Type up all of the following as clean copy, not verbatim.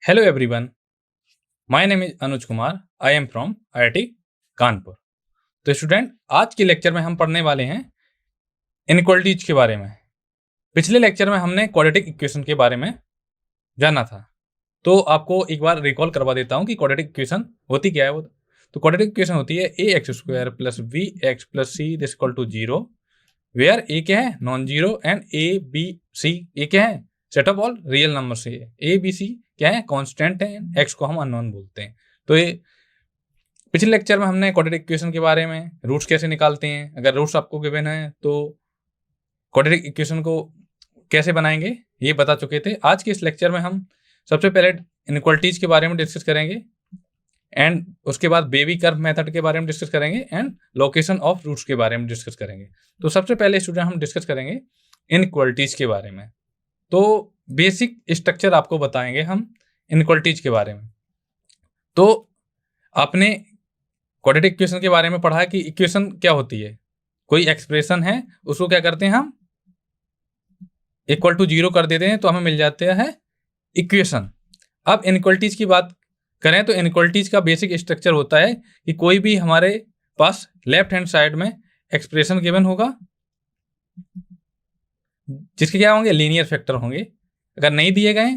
Hello everyone, my name is Anuj Kumar. I am from IIT Kanpur. तो student, आज के lecture में हम पढ़ने वाले हैं इनइक्वालिटीज के बारे में। पिछले लेक्चर में हमने क्वाड्रेटिक इक्वेशन के बारे में जाना था, तो आपको एक बार रिकॉल करवा देता हूं कि क्वाड्रेटिक इक्वेशन होती क्या है। वो तो क्वाड्रेटिक इक्वेशन होती है ax² + bx + c = 0, where a क्या है, non zero, and a b c ये क्या है, set of all real number से है। a b c क्या है, कांस्टेंट है, x को हम अननोन बोलते हैं। तो ये पिछले लेक्चर में हमने क्वाड्रेटिक इक्वेशन के बारे में, रूट्स कैसे निकालते हैं, अगर रूट्स आपको गिवन है तो क्वाड्रेटिक इक्वेशन को कैसे बनाएंगे ये बता चुके थे। आज के इस लेक्चर में हम सबसे पहले इनइक्वालिटीज के बारे में डिस्कस करेंगे, एंड उसके बाद बेबी कर्व मेथड के बारे में डिस्कस करेंगे, एंड लोकेशन ऑफ रूट्स के बारे में डिस्कस करेंगे। तो सबसे पहले स्टूडेंट हम डिस्कस करेंगे इनइक्वालिटीज के बारे में। तो बेसिक स्ट्रक्चर आपको बताएंगे हम इनइक्वालिटीज के बारे में। तो आपने क्वाड्रेटिक इक्वेशन के बारे में पढ़ा कि इक्वेशन क्या होती है, कोई एक्सप्रेशन है उसको क्या करते हैं हम = 0 कर देते हैं तो हमें मिल जाता है इक्वेशन। अब इनइक्वालिटीज की बात करें तो इनइक्वालिटीज का बेसिक स्ट्रक्चर होता है कि कोई भी हमारे पास लेफ्ट हैंड साइड में एक्सप्रेशन गिवन होगा जिसके क्या होंगे, लीनियर फैक्टर होंगे। अगर नहीं दिए गए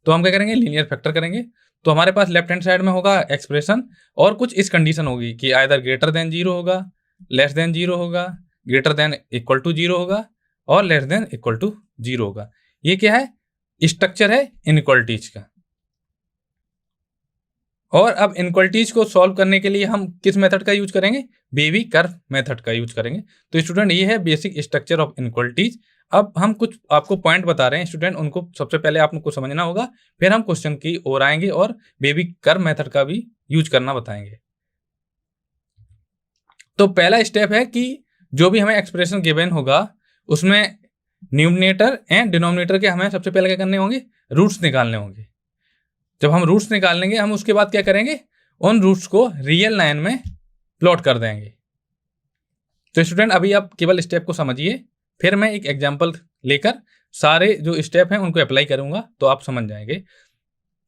तो हम क्या करेंगे, लीनियर फैक्टर करेंगे। तो हमारे पास लेफ्ट हैंड साइड में होगा एक्सप्रेशन, और कुछ इस कंडीशन होगी कि आइदर ग्रेटर देन 0 होगा, लेस देन 0 होगा, ग्रेटर देन = 0 होगा, और लेस देन = 0 होगा। ये क्या है, स्ट्रक्चर है इनइक्वालिटीज का। और अब इनइक्वालिटीज को सॉल्व करने के लिए हम किस मेथड का यूज करेंगे, बेबी कर्व मेथड का यूज करेंगे। तो स्टूडेंट ये है बेसिक स्ट्रक्चर ऑफ इनइक्वालिटीज। अब हम कुछ आपको पॉइंट बता रहे हैं स्टूडेंट, उनको सबसे पहले आपको समझना होगा, फिर हम क्वेश्चन की ओर आएंगे और बेबी कर्व मेथड का भी यूज करना बताएंगे। तो पहला स्टेप है कि जो भी हमें एक्सप्रेशन गिवन होगा उसमें न्यूमरेटर एंड डिनोमिनेटर के हमें सबसे पहले क्या करने होंगे, रूट्स निकालने होंगे। जब हम रूट्स निकाल लेंगे हम उसके बाद क्या करेंगे, उन रूट्स को रियल लाइन में प्लॉट कर देंगे। तो स्टूडेंट अभी आप केवल स्टेप को समझिए, फिर मैं एक एग्जांपल लेकर सारे जो स्टेप हैं उनको अप्लाई करूंगा तो आप समझ जाएंगे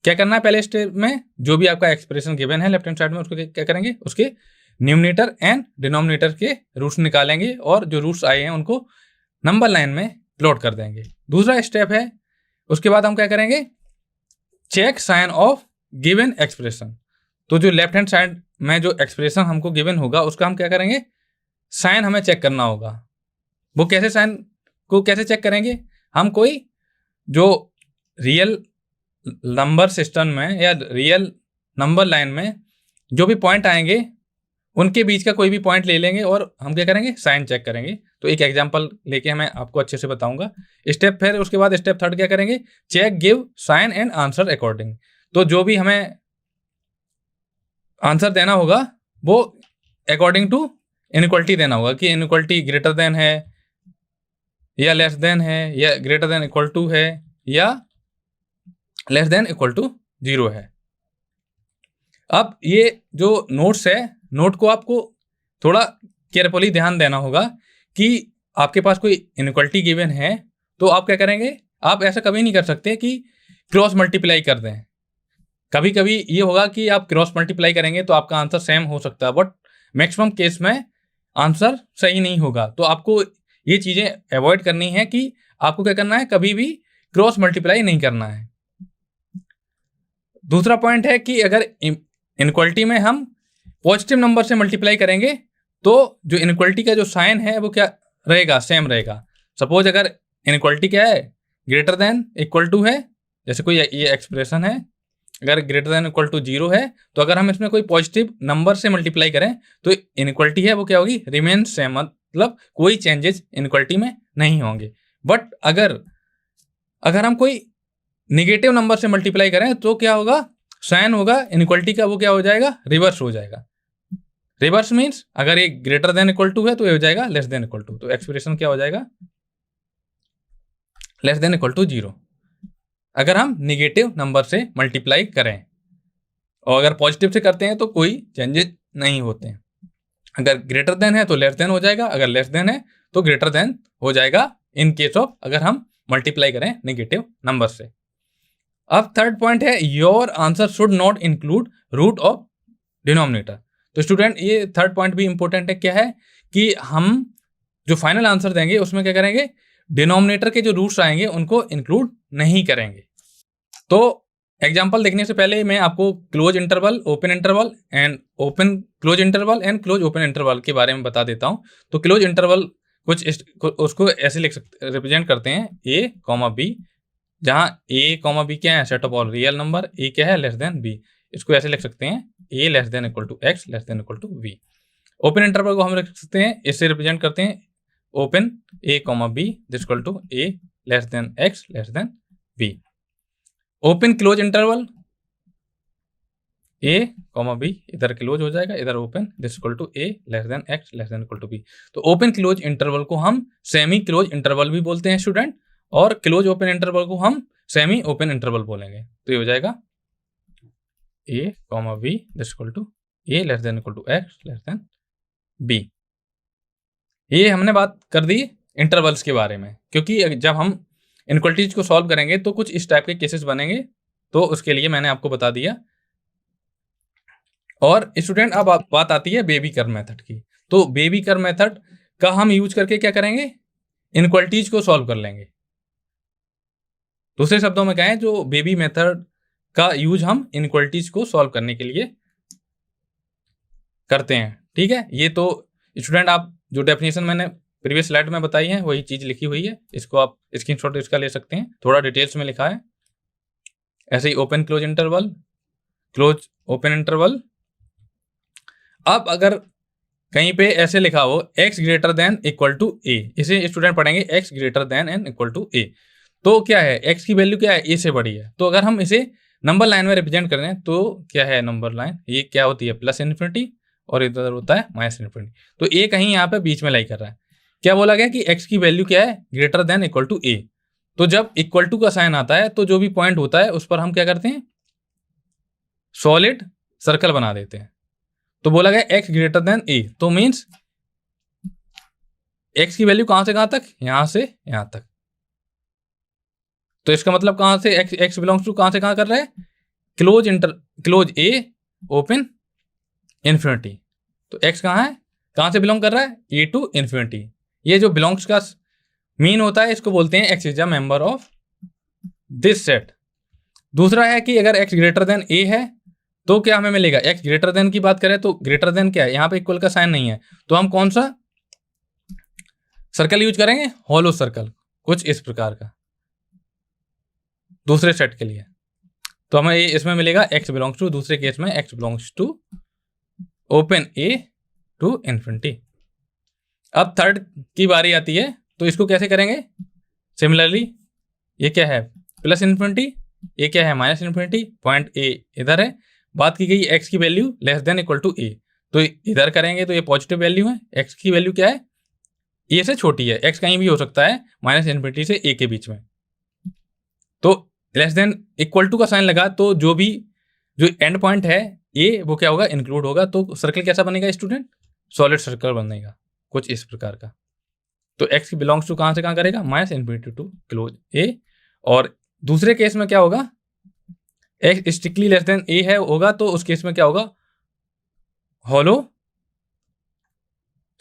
क्या करना है। पहले स्टेप में जो भी आपका एक्सप्रेशन गिवन है लेफ्ट हैंड साइड में, उसको क्या करेंगे, उसके न्यूमरेटर एंड डिनोमिनेटर के रूट्स निकालेंगे, और जो रूट्स आए हैं उनको नंबर लाइन में प्लॉट कर देंगे। दूसरा स्टेप है, उसके बाद हम क्या करेंगे, check sign of given expression. तो जो लेफ्ट हैंड साइड में जो एक्सप्रेशन हमको गिवन होगा उसका हम क्या करेंगे, साइन हमें चेक करना होगा। वो कैसे, साइन को कैसे चेक करेंगे, हम कोई जो रियल नंबर सिस्टम में या रियल नंबर लाइन में जो भी पॉइंट आएंगे उनके बीच का कोई भी पॉइंट ले लेंगे और हम क्या करेंगे, साइन चेक करेंगे। तो एक एग्जांपल लेके मैं आपको अच्छे से बताऊंगा स्टेप। फिर उसके बाद स्टेप थर्ड क्या करेंगे, check give sign and answer according. तो जो भी हमें आंसर देना होगा वो अकॉर्डिंग टू इनइक्वालिटी देना होगा कि इनइक्वालिटी ग्रेटर देन है या लेस देन है, या ग्रेटर देन = है, या लेस देन = 0 है। अब ये जो नोट्स है, नोट को आपको थोड़ा केयरफुली ध्यान देना होगा कि आपके पास कोई इनइक्वालिटी गिवन है तो आप क्या करेंगे, आप ऐसा कभी नहीं कर सकते कि क्रॉस मल्टीप्लाई कर दें। कभी कभी ये होगा कि आप क्रॉस मल्टीप्लाई करेंगे तो आपका आंसर सेम हो सकता है, बट मैक्सिमम केस में आंसर सही नहीं होगा। तो आपको ये चीज़ें अवॉइड करनी है कि आपको क्या करना है, कभी भी क्रॉस मल्टीप्लाई नहीं करना है। दूसरा पॉइंट है कि अगर इनइक्वालिटी में हम पॉजिटिव नंबर से मल्टीप्लाई करेंगे तो जो इनइक्वालिटी का जो साइन है वो क्या रहेगा, सेम रहेगा। सपोज अगर इनइक्वालिटी क्या है, ग्रेटर देन = है, जैसे कोई ये एक्सप्रेशन है, अगर ग्रेटर देन = 0 है तो अगर हम इसमें कोई पॉजिटिव नंबर से मल्टीप्लाई करें तो इनइक्वालिटी है वो क्या होगी, रिमेन सेम, मतलब कोई चेंजेस इनइक्वालिटी में नहीं होंगे। बट अगर हम कोई निगेटिव नंबर से मल्टीप्लाई करें तो क्या होगा, साइन होगा इनइक्वालिटी का वो क्या हो जाएगा, रिवर्स हो जाएगा। रिवर्स मीन्स अगर ये ग्रेटर देन = है तो ये हो जाएगा लेस देन =, तो एक्सप्रेशन क्या हो जाएगा, लेस देन = 0 अगर हम निगेटिव नंबर से मल्टीप्लाई करें। और अगर पॉजिटिव से करते हैं तो कोई चेंजेस नहीं होते हैं। अगर ग्रेटर देन है तो लेस देन हो जाएगा, अगर लेस देन है तो ग्रेटर देन हो जाएगा, इन केस ऑफ अगर हम मल्टीप्लाई करें नेगेटिव नंबर से। अब थर्ड पॉइंट है your answer should not include root of denominator. तो स्टूडेंट ये थर्ड पॉइंट भी इंपॉर्टेंट है, क्या है कि हम जो फाइनल आंसर देंगे उसमें क्या करेंगे, डिनोमिनेटर के जो रूट्स आएंगे उनको इंक्लूड नहीं करेंगे। तो एग्जाम्पल देखने से पहले मैं आपको close interval, open interval and open close interval and close open interval के बारे में बता देता हूं। तो क्लोज इंटरवल उसको ऐसे लिख सकते, रिप्रेजेंट करते हैं ए कॉमा बी, जहां ए कॉमा बी क्या है, set of all real number, a क्या है, लेस देन बी। इसको ऐसे लिख सकते हैं a less than equal to x less than equal to b. Open interval को हम लिख सकते हैं, इससे रिप्रेजेंट करते हैं open a comma b this equal to a less than x less than b. Open close interval a comma b, इधर close हो जाएगा, इधर open this equal to a less than x less than equal to b. तो open close interval को हम semi close interval भी बोलते हैं स्टूडेंट, और क्लोज ओपन इंटरवल को हम सेमी ओपन इंटरवल बोलेंगे। तो ये हो जाएगा a comma b this equal to a less than equal to x less than b. ये हमने बात कर दी इंटरवल्स के बारे में, क्योंकि जब हम इनइक्वालिटीज को सॉल्व करेंगे तो कुछ इस टाइप के केसेस बनेंगे, तो उसके लिए मैंने आपको बता दिया। और स्टूडेंट अब बात आती है बेबी कर्व मेथड की। तो बेबी कर्व मेथड का हम यूज करके क्या करेंगे, इनइक्वालिटीज को सॉल्व कर लेंगे। दूसरे शब्दों में कहें, जो बेबी मेथड का यूज हम इनइक्वालिटीज को सॉल्व करने के लिए करते हैं। ठीक है, ये तो स्टूडेंट आप जो डेफिनेशन मैंने प्रीवियस स्लाइड में बताई है वही चीज लिखी हुई है, इसको आप स्क्रीनशॉट इसका ले सकते हैं, थोड़ा डिटेल्स में लिखा है। ऐसे ही open close interval, close open interval. अब अगर कहीं पे ऐसे लिखा हो x greater than equal to a, इसे स्टूडेंट पढ़ेंगे x greater than an equal to a. तो क्या है, x की वैल्यू क्या है, a से बड़ी है। तो अगर हम इसे नंबर लाइन में रिप्रेजेंट करें तो क्या है नंबर लाइन, ये क्या होती है प्लस इन्फिनिटी और इधर होता है माइनस इन्फिनिटी। तो a कहीं यहाँ पे बीच में लाई कर रहा है। क्या बोला गया कि x की वैल्यू क्या है, greater than equal to a। तो जब इक्वल टू का साइन आता है तो जो भी पॉइंट होता है उस पर हम क्या करते हैं, सॉलिड सर्कल बना देते हैं। तो बोला गया x ग्रेटर देन a, तो मीन्स x की वैल्यू कहां से कहां तक, यहां से यहां तक। तो इसका मतलब कहां से x बिलोंग्स टू कहां से कहां कर रहा है, क्लोज a ओपन इन्फिनिटी। तो x कहां है, कहां से बिलोंग कर रहा है, a टू इन्फिनिटी। ये जो बिलोंग्स का मीन होता है इसको बोलते हैं x is a member of this set. दूसरा है कि अगर x ग्रेटर देन a है तो क्या हमें मिलेगा, x ग्रेटर देन की बात करें तो ग्रेटर देन क्या है, यहां पे इक्वल का साइन नहीं है, तो हम कौन सा सर्कल यूज करेंगे, हॉलो सर्कल, कुछ इस प्रकार का दूसरे सेट के लिए। तो हमें इसमें मिलेगा x बिलोंग्स टू, दूसरे केस में x belongs to open a to infinity. अब थर्ड की बारी आती है, तो इसको कैसे करेंगे, सिमिलरली ये क्या है प्लस इन्फिनिटी, ये क्या है माइनस इन्फिनिटी, पॉइंट a इधर है, बात की गई x की value less than equal to a, तो इधर करेंगे तो ये पॉजिटिव वैल्यू है, x की वैल्यू क्या है, a से छोटी है, x कहीं भी हो सकता है माइनस इन्फिनिटी से a के बीच में। तो लेस देन इक्वल टू का साइन लगा तो जो एंड पॉइंट है a वो क्या होगा, इंक्लूड होगा। तो सर्कल कैसा बनेगा स्टूडेंट, सॉलिड सर्कल बनेगा कुछ इस प्रकार का। तो x की बिलोंग्स टू कहां से कहां करेगा, minus infinity to close a। और दूसरे केस में क्या होगा, x strictly less than a है होगा, तो उस केस में क्या होगा, हॉलो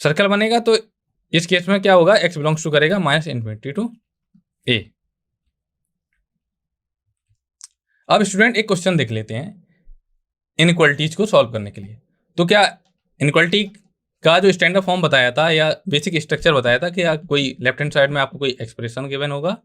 सर्कल बनेगा। तो इस केस में क्या होगा, x बिलोंग्स टू करेगा माइनस इन्फिनिटी टू a। अब स्टूडेंट एक क्वेश्चन देख लेते हैं इनइक्वालिटीज को सॉल्व करने के लिए। तो क्या इनइक्वालिटी का जो स्टैंडर्ड फॉर्म बताया था या बेसिक स्ट्रक्चर बताया था कि कोई लेफ्ट हैंड साइड में आपको कोई एक्सप्रेशन गिवन होगा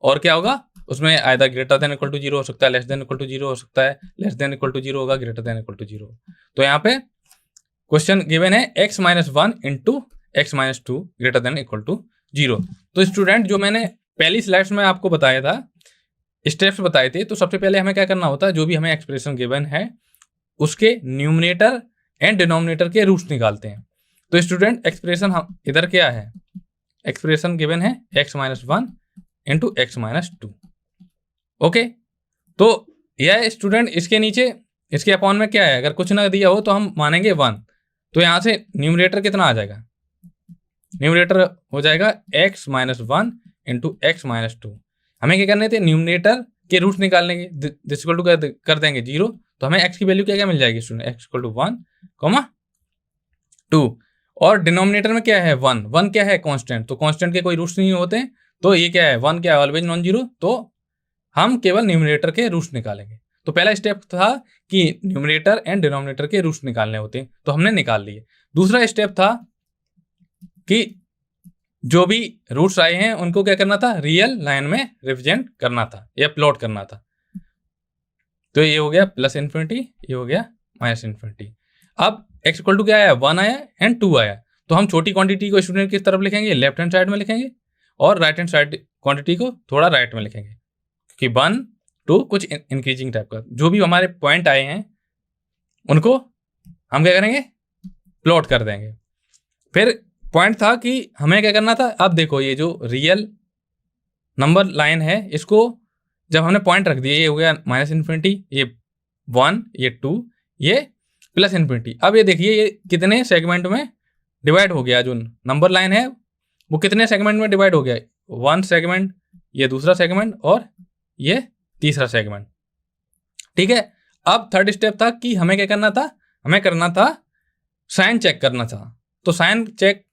और क्या होगा उसमें either greater than equal to 0 हो सकता है, लेस देन इक्वल टू 0 हो सकता है, लेस देन इक्वल टू 0 होगा, ग्रेटर देन इक्वल टू 0। तो यहाँ पे क्वेश्चन गिवन है x minus 1 into x minus 2 greater than equal to 0। तो स्टूडेंट जो मैंने पहली स्लाइड्स में आपको बताया था, स्टेप्स बताए थे, तो सबसे पहले हमें क्या करना होता है, जो भी हमें एक्सप्रेशन गिवन है उसके न्यूमरेटर एंड डिनोमिनेटर के रूट्स निकालते हैं। तो स्टूडेंट एक्सप्रेशन हम इधर क्या है, एक्सप्रेशन गिवन है x minus 1 into x minus 2। Okay, तो यह स्टूडेंट इसके नीचे इसके अपॉन में क्या है, अगर कुछ ना दिया हो तो हम मानेंगे 1। तो यहां से न्यूमरेटर कितना आ जाएगा, न्यूमरेटर हो जाएगा x minus 1 into x minus 2। हमें क्या करने थे, न्यूमरेटर के रूट्स निकाल लेंगे, दिस इक्वल टू कर देंगे 0, तो हमें x की वैल्यू क्या क्या मिल जाएगी स्टूडेंट, x इक्वल टू 1, 2, और डिनोमिनेटर में क्या है 1, 1 क्या है कांस्टेंट, तो कांस्टेंट के कोई रूट्स नहीं होते, तो ये क्या है 1 क्या है ऑलवेज नॉन जीरो, तो हम केवल न्यूमरेटर के रूट्स निकालेंगे। तो पहला स्टेप था कि न्यूमरेटर एंड डिनोमिनेटर के रूट्स निकालने होते हैं, तो हमने निकाल लिए। दूसरा स्टेप था कि जो भी रूट्स आए हैं उनको क्या करना था, रियल लाइन में रिप्रेजेंट करना था या प्लॉट करना था। तो ये हो गया प्लस इन्फिनिटी, ये हो गया माइनस इन्फिनिटी। अब x इक्वल टू क्या आया, 1 आया एंड 2 आया, तो हम छोटी क्वांटिटी को स्टूडेंट किस तरफ लिखेंगे, लेफ्ट हैंड साइड में लिखेंगे, और राइट हैंड साइड क्वांटिटी को थोड़ा राइट में लिखेंगे, कि 1 2 कुछ इंक्रीजिंग टाइप का। जो भी हमारे पॉइंट आए हैं उनको हम क्या करेंगे, प्लॉट कर देंगे। फिर पॉइंट था कि हमें क्या करना था, अब देखो ये जो रियल नंबर लाइन है इसको जब हमने पॉइंट रख दिया, ये हो गया माइनस इन्फिनिटी, ये 1, ये 2, ये प्लस इन्फिनिटी। अब ये देखिए ये कितने सेगमेंट में डिवाइड हो गया, जो नंबर लाइन है वो कितने सेगमेंट में डिवाइड हो गया, 1 सेगमेंट, ये दूसरा सेगमेंट, और ये तीसरा सेगमेंट। ठीक है, अब थर्ड स्टेप था कि हमें क्या करना था, हमें करना था साइन चेक करना था। तो साइन चेक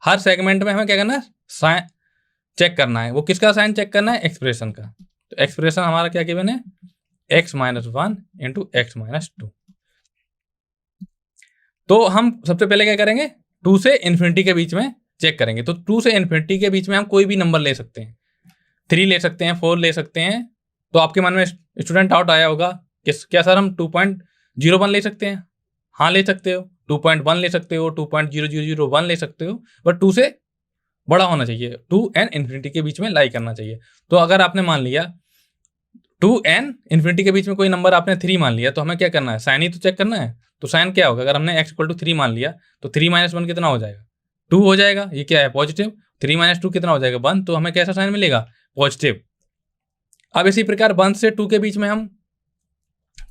हर सेगमेंट में हमें क्या करना है, साइन चेक करना है। वो किसका साइन चेक करना है, एक्सप्रेशन का। तो एक्सप्रेशन हमारा क्या गिवन है, x minus 1 into x minus 2। तो हम सबसे पहले क्या करेंगे, 2 से इन्फिनिटी के बीच में चेक करेंगे। तो 2 से इन्फिनिटी के बीच में हम कोई भी नंबर ले सकते हैं, 3 ले सकते हैं, 4 ले सकते हैं। तो आपके मन में स्टूडेंट डाउट आया होगा कि क्या सर हम 2.01 ले सकते हैं, हाँ ले सकते हो, 2.1 ले सकते हो, 2.0001 ले सकते हो, बट 2 से बड़ा होना चाहिए, 2 एंड इन्फिनिटी के बीच में लाई करना चाहिए। तो अगर आपने मान लिया 2 एंड इन्फिनिटी के बीच में कोई नंबर आपने 3 मान लिया, तो हमें क्या करना है, साइन ही तो चेक करना है। तो साइन क्या होगा, अगर हमने x इक्वल टू 3 मान लिया तो 3 माइनस 1 कितना हो जाएगा, 2 हो जाएगा। ये क्या है, पॉजिटिव। 3 माइनस 2 कितना हो जाएगा, 1। तो हमें कैसा साइन मिलेगा, पॉजिटिव। अब इसी प्रकार 1 से 2 के बीच में हम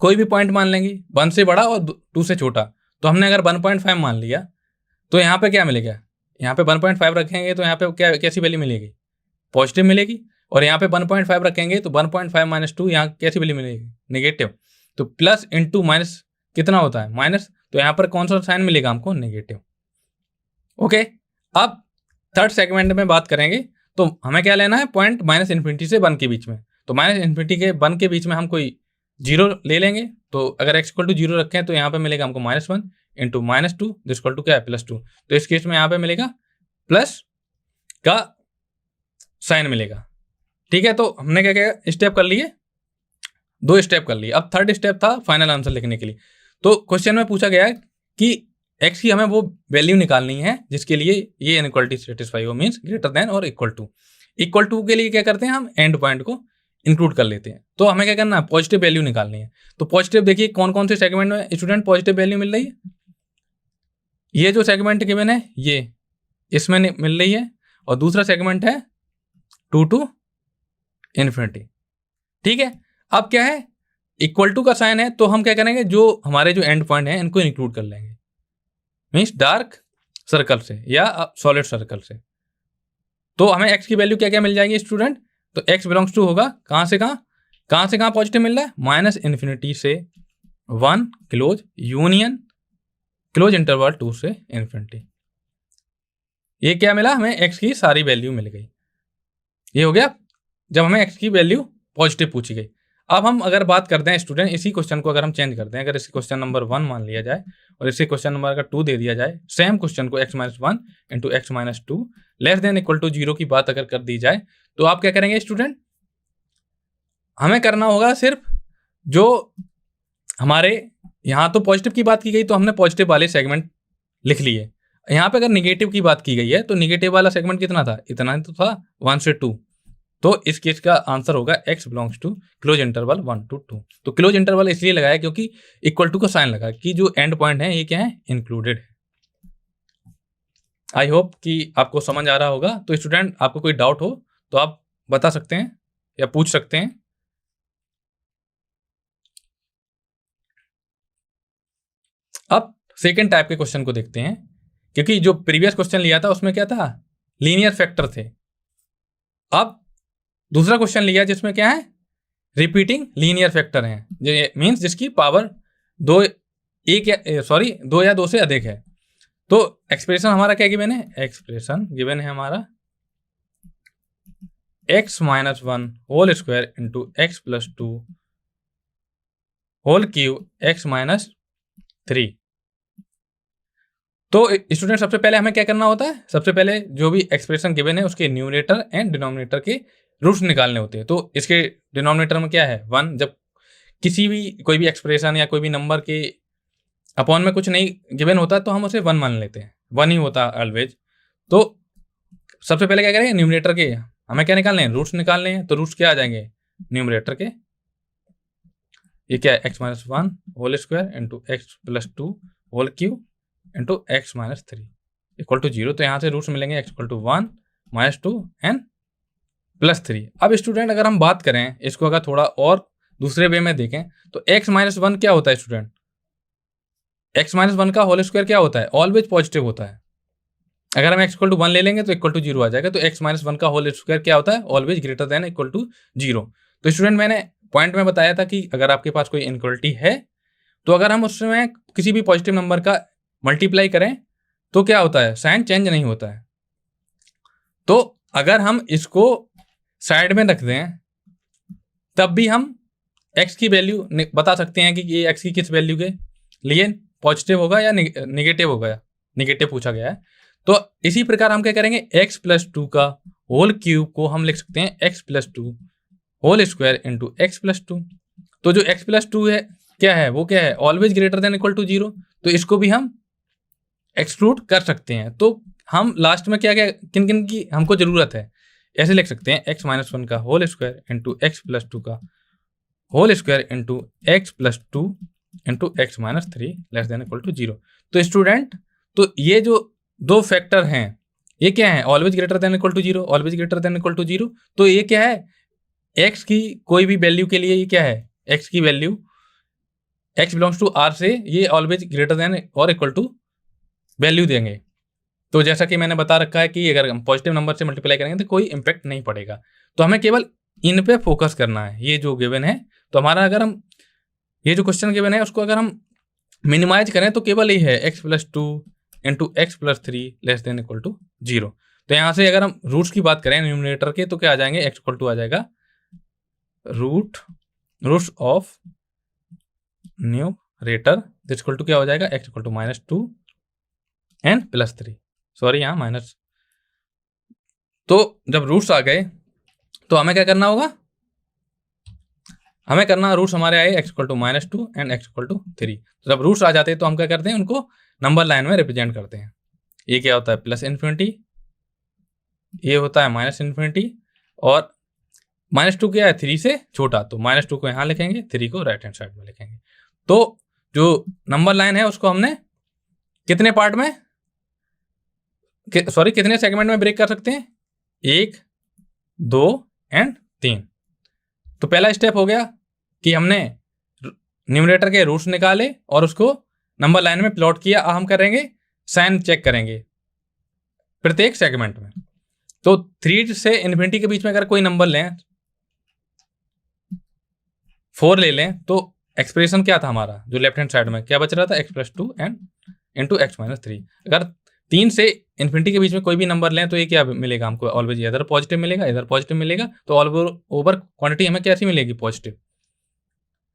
कोई भी पॉइंट मान लेंगे, 1 से बड़ा और 2 से छोटा। तो हमने अगर 1.5 मान लिया तो यहाँ पे क्या मिलेगा, यहाँ पे 1.5 रखेंगे तो यहाँ पे क्या कैसी वैल्यू मिलेगी, पॉजिटिव मिलेगी। और यहाँ पे 1.5 रखेंगे तो 1.5 माइनस 2 यहाँ कैसी वैल्यू मिलेगी, नेगेटिव। तो प्लस इंटू माइनस कितना होता है, माइनस। तो यहाँ पर कौन सा साइन मिलेगा हमको, नेगेटिव। ओके, अब थर्ड सेगमेंट में बात करेंगे तो हमें क्या लेना है, पॉइंट माइनस इन्फिनिटी से 1 के बीच में। तो माइनस इन्फिनिटी के 1 के बीच में हम कोई 0 ले लेंगे। तो अगर x इक्वल टू 0 रखें तो यहाँ पे मिलेगा हमको -1 इंटू -2 दिस इक्वल टू क्या है, +2। तो इस केस में यहाँ पे मिलेगा प्लस का साइन मिलेगा। ठीक है, तो हमने क्या क्या स्टेप कर लिए, 2 स्टेप कर लिए। अब थर्ड स्टेप था फाइनल आंसर लिखने के लिए। तो क्वेश्चन में पूछा गया है कि x की हमें वो वैल्यू निकालनी है जिसके लिए ये इनइक्वालिटी सेटिस्फाई हो, मीन्स ग्रेटर देन और इक्वल टू के लिए क्या करते हैं, हम एंड पॉइंट को इंक्लूड कर लेते हैं। तो हमें क्या करना है, पॉजिटिव वैल्यू निकालनी है। तो पॉजिटिव देखिए कौन कौन से सेगमेंट में स्टूडेंट पॉजिटिव वैल्यू मिल रही है, ये जो सेगमेंट गिवन है ये इसमें मिल रही है, और दूसरा सेगमेंट है 2 टू इन्फिनिटी। ठीक है, अब क्या है, इक्वल टू का साइन है तो हम क्या करेंगे, जो हमारे जो एंड पॉइंट है इनको इंक्लूड कर लेंगे, मीन्स डार्क सर्कल से या सॉलिड सर्कल से। तो हमें x की वैल्यू क्या क्या मिल जाएगी स्टूडेंट, तो x बिलोंग्स टू होगा कहाँ से कहाँ पॉजिटिव मिल रहा है, माइनस इन्फिनिटी से 1 क्लोज यूनियन क्लोज इंटरवल 2 से इन्फिनिटी। ये क्या मिला, हमें x की सारी वैल्यू मिल गई। ये हो गया जब हमें x की वैल्यू पॉजिटिव पूछी गई। अब हम अगर बात करते हैं स्टूडेंट, इसी क्वेश्चन को अगर हम चेंज करते हैं, अगर इसी क्वेश्चन नंबर 1 मान लिया जाए और इसी क्वेश्चन नंबर अगर 2 दे दिया जाए, सेम क्वेश्चन को x-1 into x-2 less than equal to 0 की बात अगर कर दी जाए, तो आप क्या करेंगे स्टूडेंट, हमें करना होगा सिर्फ जो हमारे यहाँ तो पॉजिटिव की बात की गई तो हमने पॉजिटिव वाले सेगमेंट लिख लिए। यहाँ पे अगर निगेटिव की बात की गई है तो निगेटिव वाला सेगमेंट कितना था, इतना तो था, 1 से 2। तो इस केस का आंसर होगा x belongs to close interval 1 to 2। तो क्लोज इंटरवल इसलिए लगाया क्योंकि इक्वल टू का साइन लगा कि जो एंड पॉइंट है ये क्या है, इंक्लूडेड है। आई होप कि आपको समझ आ रहा होगा। तो स्टूडेंट आपको कोई डाउट हो तो आप बता सकते हैं या पूछ सकते हैं। अब सेकेंड टाइप के क्वेश्चन को देखते हैं, क्योंकि जो प्रीवियस क्वेश्चन लिया था उसमें क्या था, लीनियर फैक्टर थे। अब दूसरा क्वेश्चन लिया जिसमें क्या है, रिपीटिंग लीनियर फैक्टर हैं, ये मीन्स जिसकी पावर दो या दो से अधिक है। तो एक्सप्रेशन हमारा क्या गिवन है, एक्सप्रेशन गिवन है हमारा x minus one whole square into x plus two whole cube x minus three. तो स्टूडेंट सबसे पहले हमें क्या करना होता है, सबसे पहले जो भी एक्सप्रेशन गिवन है उसके न्यूमरेटर एंड डिनोमिनेटर के रूट्स निकालने होते हैं। तो इसके डिनोमिनेटर में क्या है, वन। जब किसी भी कोई भी एक्सप्रेशन या कोई भी नंबर के अपॉन में कुछ नहीं गिवन होता तो हम उसे वन मान लेते हैं, वन ही होता है ऑलवेज। तो सबसे पहले क्या करेंगे, न्यूमरेटर के हमें क्या निकालने हैं, रूट्स निकालने हैं। तो रूट्स क्या आ जाएंगे न्यूमरेटर के, ये क्या है, x minus one whole square into x plus two whole cube into x minus three equal to zero. तो यहाँ से रूट्स मिलेंगे x equal to one minus two and plus three. अब स्टूडेंट अगर हम बात करें इसको, अगर थोड़ा और दूसरे वे में देखें तो एक्स माइनस वन क्या होता है स्टूडेंट, एक्स माइनस वन का होल स्क्वायर क्या होता है, ऑलवेज पॉजिटिव होता है। अगर हम एक्स इक्वल टू वन ले लेंगे तो इक्वल टू जीरो आ जाएगा। तो एक्स माइनस वन का होल स्क्वायर क्या होता है, always greater than equal to zero. तो स्टूडेंट मैंने पॉइंट में बताया था कि अगर आपके पास कोई इनइक्वालिटी है तो अगर हम उसमें किसी भी पॉजिटिव नंबर का मल्टीप्लाई करें तो क्या होता है, साइन चेंज नहीं होता है। तो अगर हम इसको साइड में रख दें तब भी हम एक्स की वैल्यू बता सकते हैं कि ये एक्स की किस वैल्यू के लिए पॉजिटिव होगा या निगेटिव होगा, निगेटिव पूछा गया है। तो इसी प्रकार हम क्या करेंगे, एक्स प्लस टू का होल क्यूब को हम लिख सकते हैं x plus two whole square into x plus two. तो जो एक्स प्लस टू है क्या है, वो क्या है, always greater than equal to zero. तो इसको भी हम एक्सक्लूड कर सकते हैं। तो हम लास्ट में क्या क्या किन किन की हमको जरूरत है, ऐसे लिख सकते हैं एक्स माइनस वन का whole square into x plus two का whole square into x plus two into x minus three less than equal to zero. तो स्टूडेंट, तो ये जो दो फैक्टर हैं ये क्या है, always greater than equal to zero, always greater than equal to zero. तो ये क्या है, एक्स की कोई भी वैल्यू के लिए ये क्या है, एक्स की value x belongs to R से ये ऑलवेज ग्रेटर देन और इक्वल टू वैल्यू देंगे। तो जैसा कि मैंने बता रखा है कि अगर हम पॉजिटिव नंबर से मल्टीप्लाई करेंगे तो कोई इंपैक्ट नहीं पड़ेगा। तो हमें केवल इन पे फोकस करना है, ये जो गिवन है। तो हमारा अगर हम ये जो क्वेश्चन गिवन है उसको अगर हम मिनिमाइज करें तो केवल ये है x plus two into x plus three less than equal to zero. तो यहाँ से अगर हम रूट्स की बात करें न्यूमरेटर के तो क्या आ जाएंगे, एक्स इक्वल टू आ जाएगा roots of numerator this equal to क्या हो जाएगा, x equal to minus two and plus three, sorry यहाँ माइनस। तो जब रूट्स आ गए तो हमें क्या करना होगा, हमें करना रूट्स हमारे आए x equal to minus two and x equal to three. तो जब रूट्स आ जाते हैं तो हम क्या करते हैं, उनको नंबर लाइन में रिप्रेजेंट करते हैं। ये क्या होता है प्लस इन्फिनिटी, ये होता है माइनस इन्फिनिटी, और माइनस टू क्या है थ्री से छोटा, तो माइनस टू को यहाँ लिखेंगे, थ्री को राइट हैंड साइड में लिखेंगे। तो जो नंबर लाइन है उसको हमने कितने पार्ट में कितने सेगमेंट में ब्रेक कर सकते हैं, एक, दो एंड तीन। तो पहला स्टेप हो गया कि हमने न्यूमरेटर के रूट्स निकाले और उसको नंबर लाइन में प्लॉट किया। अब हम करेंगे साइन चेक करेंगे प्रत्येक सेगमेंट में। तो 3 से इन्फिनिटी के बीच में अगर कोई नंबर लें, 4 ले लें, तो एक्सप्रेशन क्या था हमारा, जो लेफ्ट हैंड साइड में क्या बच रहा था, x plus to and into x minus three. अगर 3 से इन्फिनिटी के बीच में कोई भी नंबर लें तो ये क्या मिलेगा हमको, ऑलवेज इधर पॉजिटिव मिलेगा, इधर पॉजिटिव मिलेगा। तो ऑल ओवर क्वांटिटी हमें कैसी मिलेगी, पॉजिटिव।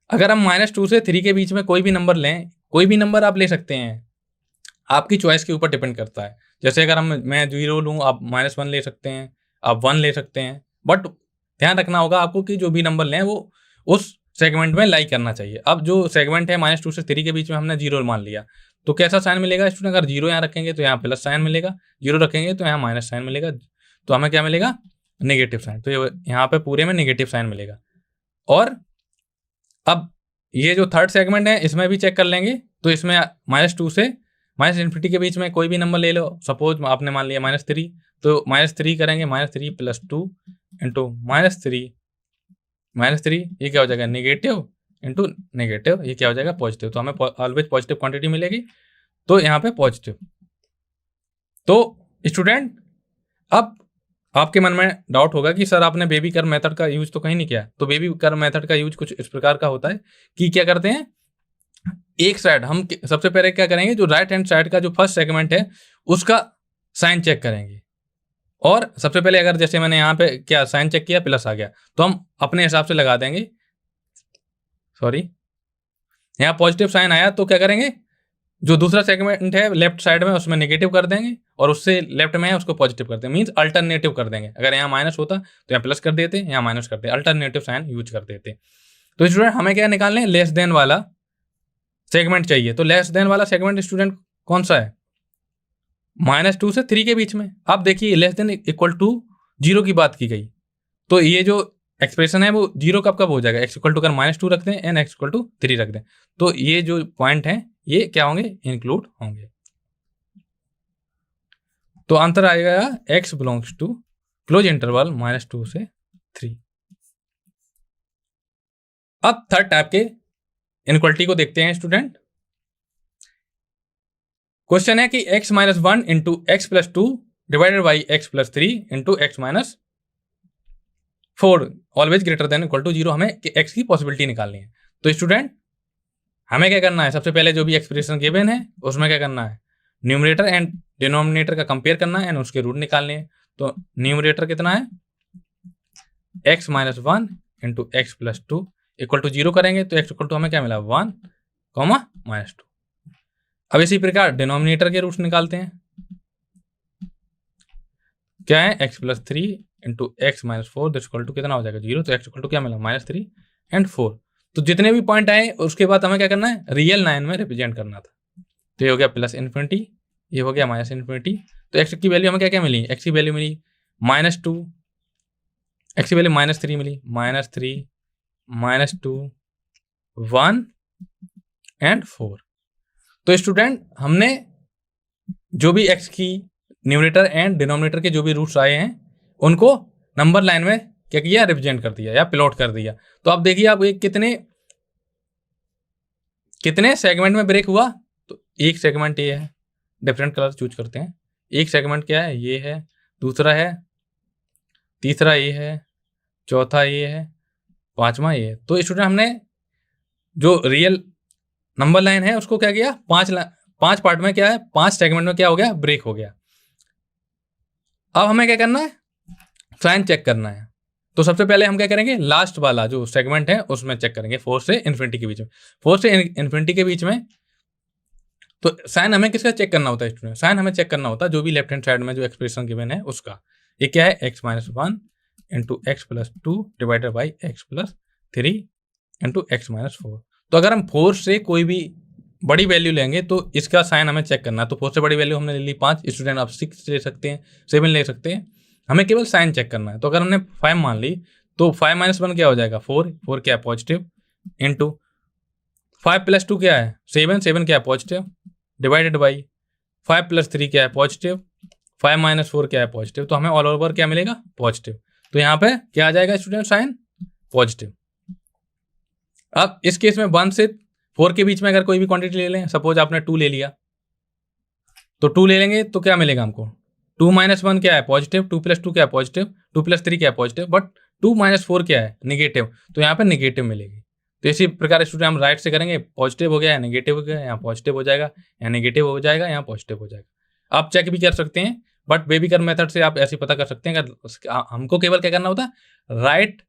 अगर हम माइनस टू से 3 के बीच में कोई भी नंबर लें, कोई भी नंबर आप ले सकते हैं, आपकी चॉइस के ऊपर डिपेंड करता है। जैसे अगर मैं 0 लूँ, आप माइनस वन ले सकते हैं, आप 1 ले सकते हैं, बट ध्यान रखना होगा आपको कि जो भी नंबर लें वो उस सेगमेंट में लाई करना चाहिए। अब जो सेगमेंट है माइनस टू से 3 के बीच में हमने 0 मान लिया, तो कैसा साइन मिलेगा स्टूडेंट, अगर 0 यहाँ रखेंगे तो यहाँ प्लस साइन मिलेगा, 0 रखेंगे तो यहाँ माइनस साइन मिलेगा, तो हमें क्या मिलेगा, नेगेटिव साइन। तो यहाँ पे पूरे में नेगेटिव साइन मिलेगा। और अब ये जो थर्ड सेगमेंट है इसमें भी चेक कर लेंगे। तो इसमें माइनस टू से माइनस इन्फिनिटी के बीच में कोई भी नंबर ले लो, सपोज आपने मान लिया माइनस थ्री, तो माइनस थ्री करेंगे, minus three plus two into minus three, ये क्या हो जाएगा, नेगेटिव इंटू नेगेटिव, ये क्या हो जाएगा, पॉजिटिव। तो हमें ऑलवेज पॉजिटिव क्वांटिटी मिलेगी, तो यहाँ पे पॉजिटिव। तो स्टूडेंट अब आपके मन में डाउट होगा कि सर आपने बेबी कर्व मेथड का यूज तो कहीं नहीं किया। तो बेबी कर्व मेथड का यूज कुछ इस प्रकार का होता है कि क्या करते हैं, एक साइड हम सबसे पहले क्या करेंगे, जो राइट हैंड साइड का जो फर्स्ट सेगमेंट है उसका साइन चेक करेंगे। और सबसे पहले अगर जैसे मैंने यहाँ पे क्या साइन चेक किया, प्लस आ गया, तो हम अपने हिसाब से लगा देंगे। सॉरी, यहाँ पॉजिटिव साइन आया तो क्या करेंगे, जो दूसरा सेगमेंट है लेफ्ट साइड में उसमें नेगेटिव कर देंगे, और उससे लेफ्ट में है उसको पॉजिटिव कर देंगे। मीन्स अल्टरनेटिव कर देंगे। अगर यहाँ माइनस होता तो यहाँ प्लस कर देते, यहाँ माइनस करते, अल्टरनेटिव साइन यूज कर देते। तो स्टूडेंट हमें क्या निकालना है, लेस देन वाला सेगमेंट चाहिए। तो लेस देन वाला सेगमेंट स्टूडेंट कौन सा है, -2 से 3 के बीच में। आप देखिए लेस देन इक्वल टू 0 की बात की गई, तो ये जो एक्सप्रेशन है वो 0 कब कब हो जाएगा, x इक्वल टू कर -2 रख दें एंड x इक्वल टू 3 रख दें, तो ये जो पॉइंट है ये क्या होंगे, इंक्लूड होंगे। तो आंसर आएगा x belongs to close interval -2 से 3। अब थर्ड टाइप के इनइक्वालिटी को देखते हैं स्टूडेंट। क्वेश्चन है कि x - 1 into x plus 2 divided by x plus 3 into x minus 4 always greater than equal to 0। हमें x की पॉसिबिलिटी निकालनी है। तो स्टूडेंट हमें क्या करना है, सबसे पहले जो भी एक्सप्रेशन गिवन है उसमें क्या करना है, न्यूमरेटर एंड डिनोमिनेटर का कंपेयर करना है एंड उसके रूट निकालने हैं। तो न्यूमरेटर कितना है, x - 1 into x plus 2 equal to 0 करेंगे तो x इक्वल टू हमें क्या मिला, 1, -2। अब इसी प्रकार डिनोमिनेटर के रूट्स निकालते हैं। क्या है, x plus 3 into x minus 4 this equal to कितना हो जाएगा, 0। तो x इक्वल टू क्या मिला, -3 एंड 4। तो जितने भी पॉइंट आए उसके बाद हमें क्या करना है, रियल लाइन में रिप्रेजेंट करना था। तो ये हो गया प्लस इन्फिनिटी, ये हो गया माइनस इन्फिनिटी। तो x की वैल्यू हमें क्या क्या मिली, x की वैल्यू मिली -2, x की वैल्यू -3 मिली, -3, -2, 1 एंड 4। तो स्टूडेंट हमने जो भी x की न्यूमरेटर एंड डिनोमिनेटर के जो भी रूट्स आए हैं उनको नंबर लाइन में क्या किया, रिप्रेजेंट कर दिया या प्लॉट कर दिया। तो आप देखिए आप एक कितने सेगमेंट में ब्रेक हुआ। तो एक सेगमेंट ये है, डिफरेंट कलर चूज करते हैं। एक सेगमेंट क्या है, ये है, दूसरा है, तीसरा ये है, चौथा ये है, पांचवा ये है। तो स्टूडेंट हमने जो रियल नंबर लाइन है उसको क्या किया, 5 पार्ट में क्या है, 5 सेगमेंट में क्या हो गया, ब्रेक हो गया। अब हमें क्या करना है, साइन चेक करना है। तो सबसे पहले हम क्या करेंगे, लास्ट वाला जो सेगमेंट है उसमें चेक करेंगे 4 से इन्फिनिटी के बीच में। 4 से इन्फिनिटी के बीच में तो साइन हमें किसका चेक करना होता है स्टूडेंट, साइन हमें चेक करना होता है जो भी लेफ्ट हैंड साइड में जो एक्सप्रेशन गिवन है उसका। ये क्या है, x - 1 into x plus 2 divided by x plus 3 into x minus 4। तो अगर हम 4 से कोई भी बड़ी वैल्यू लेंगे तो इसका साइन हमें चेक करना है। तो 4 से बड़ी वैल्यू हमने ले ली 5, स्टूडेंट आप 6 ले सकते हैं, 7 ले सकते हैं, हमें केवल साइन चेक करना है। तो अगर हमने 5 मान ली तो 5 - 1 क्या हो जाएगा, 4 क्या है पॉजिटिव, इंटू 5 + 2 क्या है 7 क्या है पॉजिटिव, डिवाइडेड बाई 5 + 3 क्या है पॉजिटिव, 5 - 4 क्या है पॉजिटिव। तो हमें ऑल ओवर क्या मिलेगा, पॉजिटिव। तो यहाँ पे क्या आ जाएगा स्टूडेंट, साइन पॉजिटिव। अब इस केस में 1 से 4 के बीच में अगर कोई भी क्वांटिटी ले लें, सपोज आपने 2 ले लिया, तो 2 ले लेंगे तो क्या मिलेगा हमको, 2 - 1 क्या है पॉजिटिव, 2 + 2 क्या है पॉजिटिव, 2 + 3 क्या है पॉजिटिव, बट 2 - 4 क्या है नेगेटिव। तो यहाँ पे नेगेटिव मिलेगी। तो इसी प्रकार स्टूडेंट हम राइट से करेंगे, पॉजिटिव हो गया, नेगेटिव हो गया, यहाँ पॉजिटिव हो जाएगा, यहाँ नेगेटिव हो जाएगा, यहाँ पॉजिटिव हो जाएगा। आप चेक भी कर सकते हैं, बट बेबी कर्व मेथड से आप ऐसे पता कर सकते हैं। अगर हमको केवल क्या करना होता है, राइट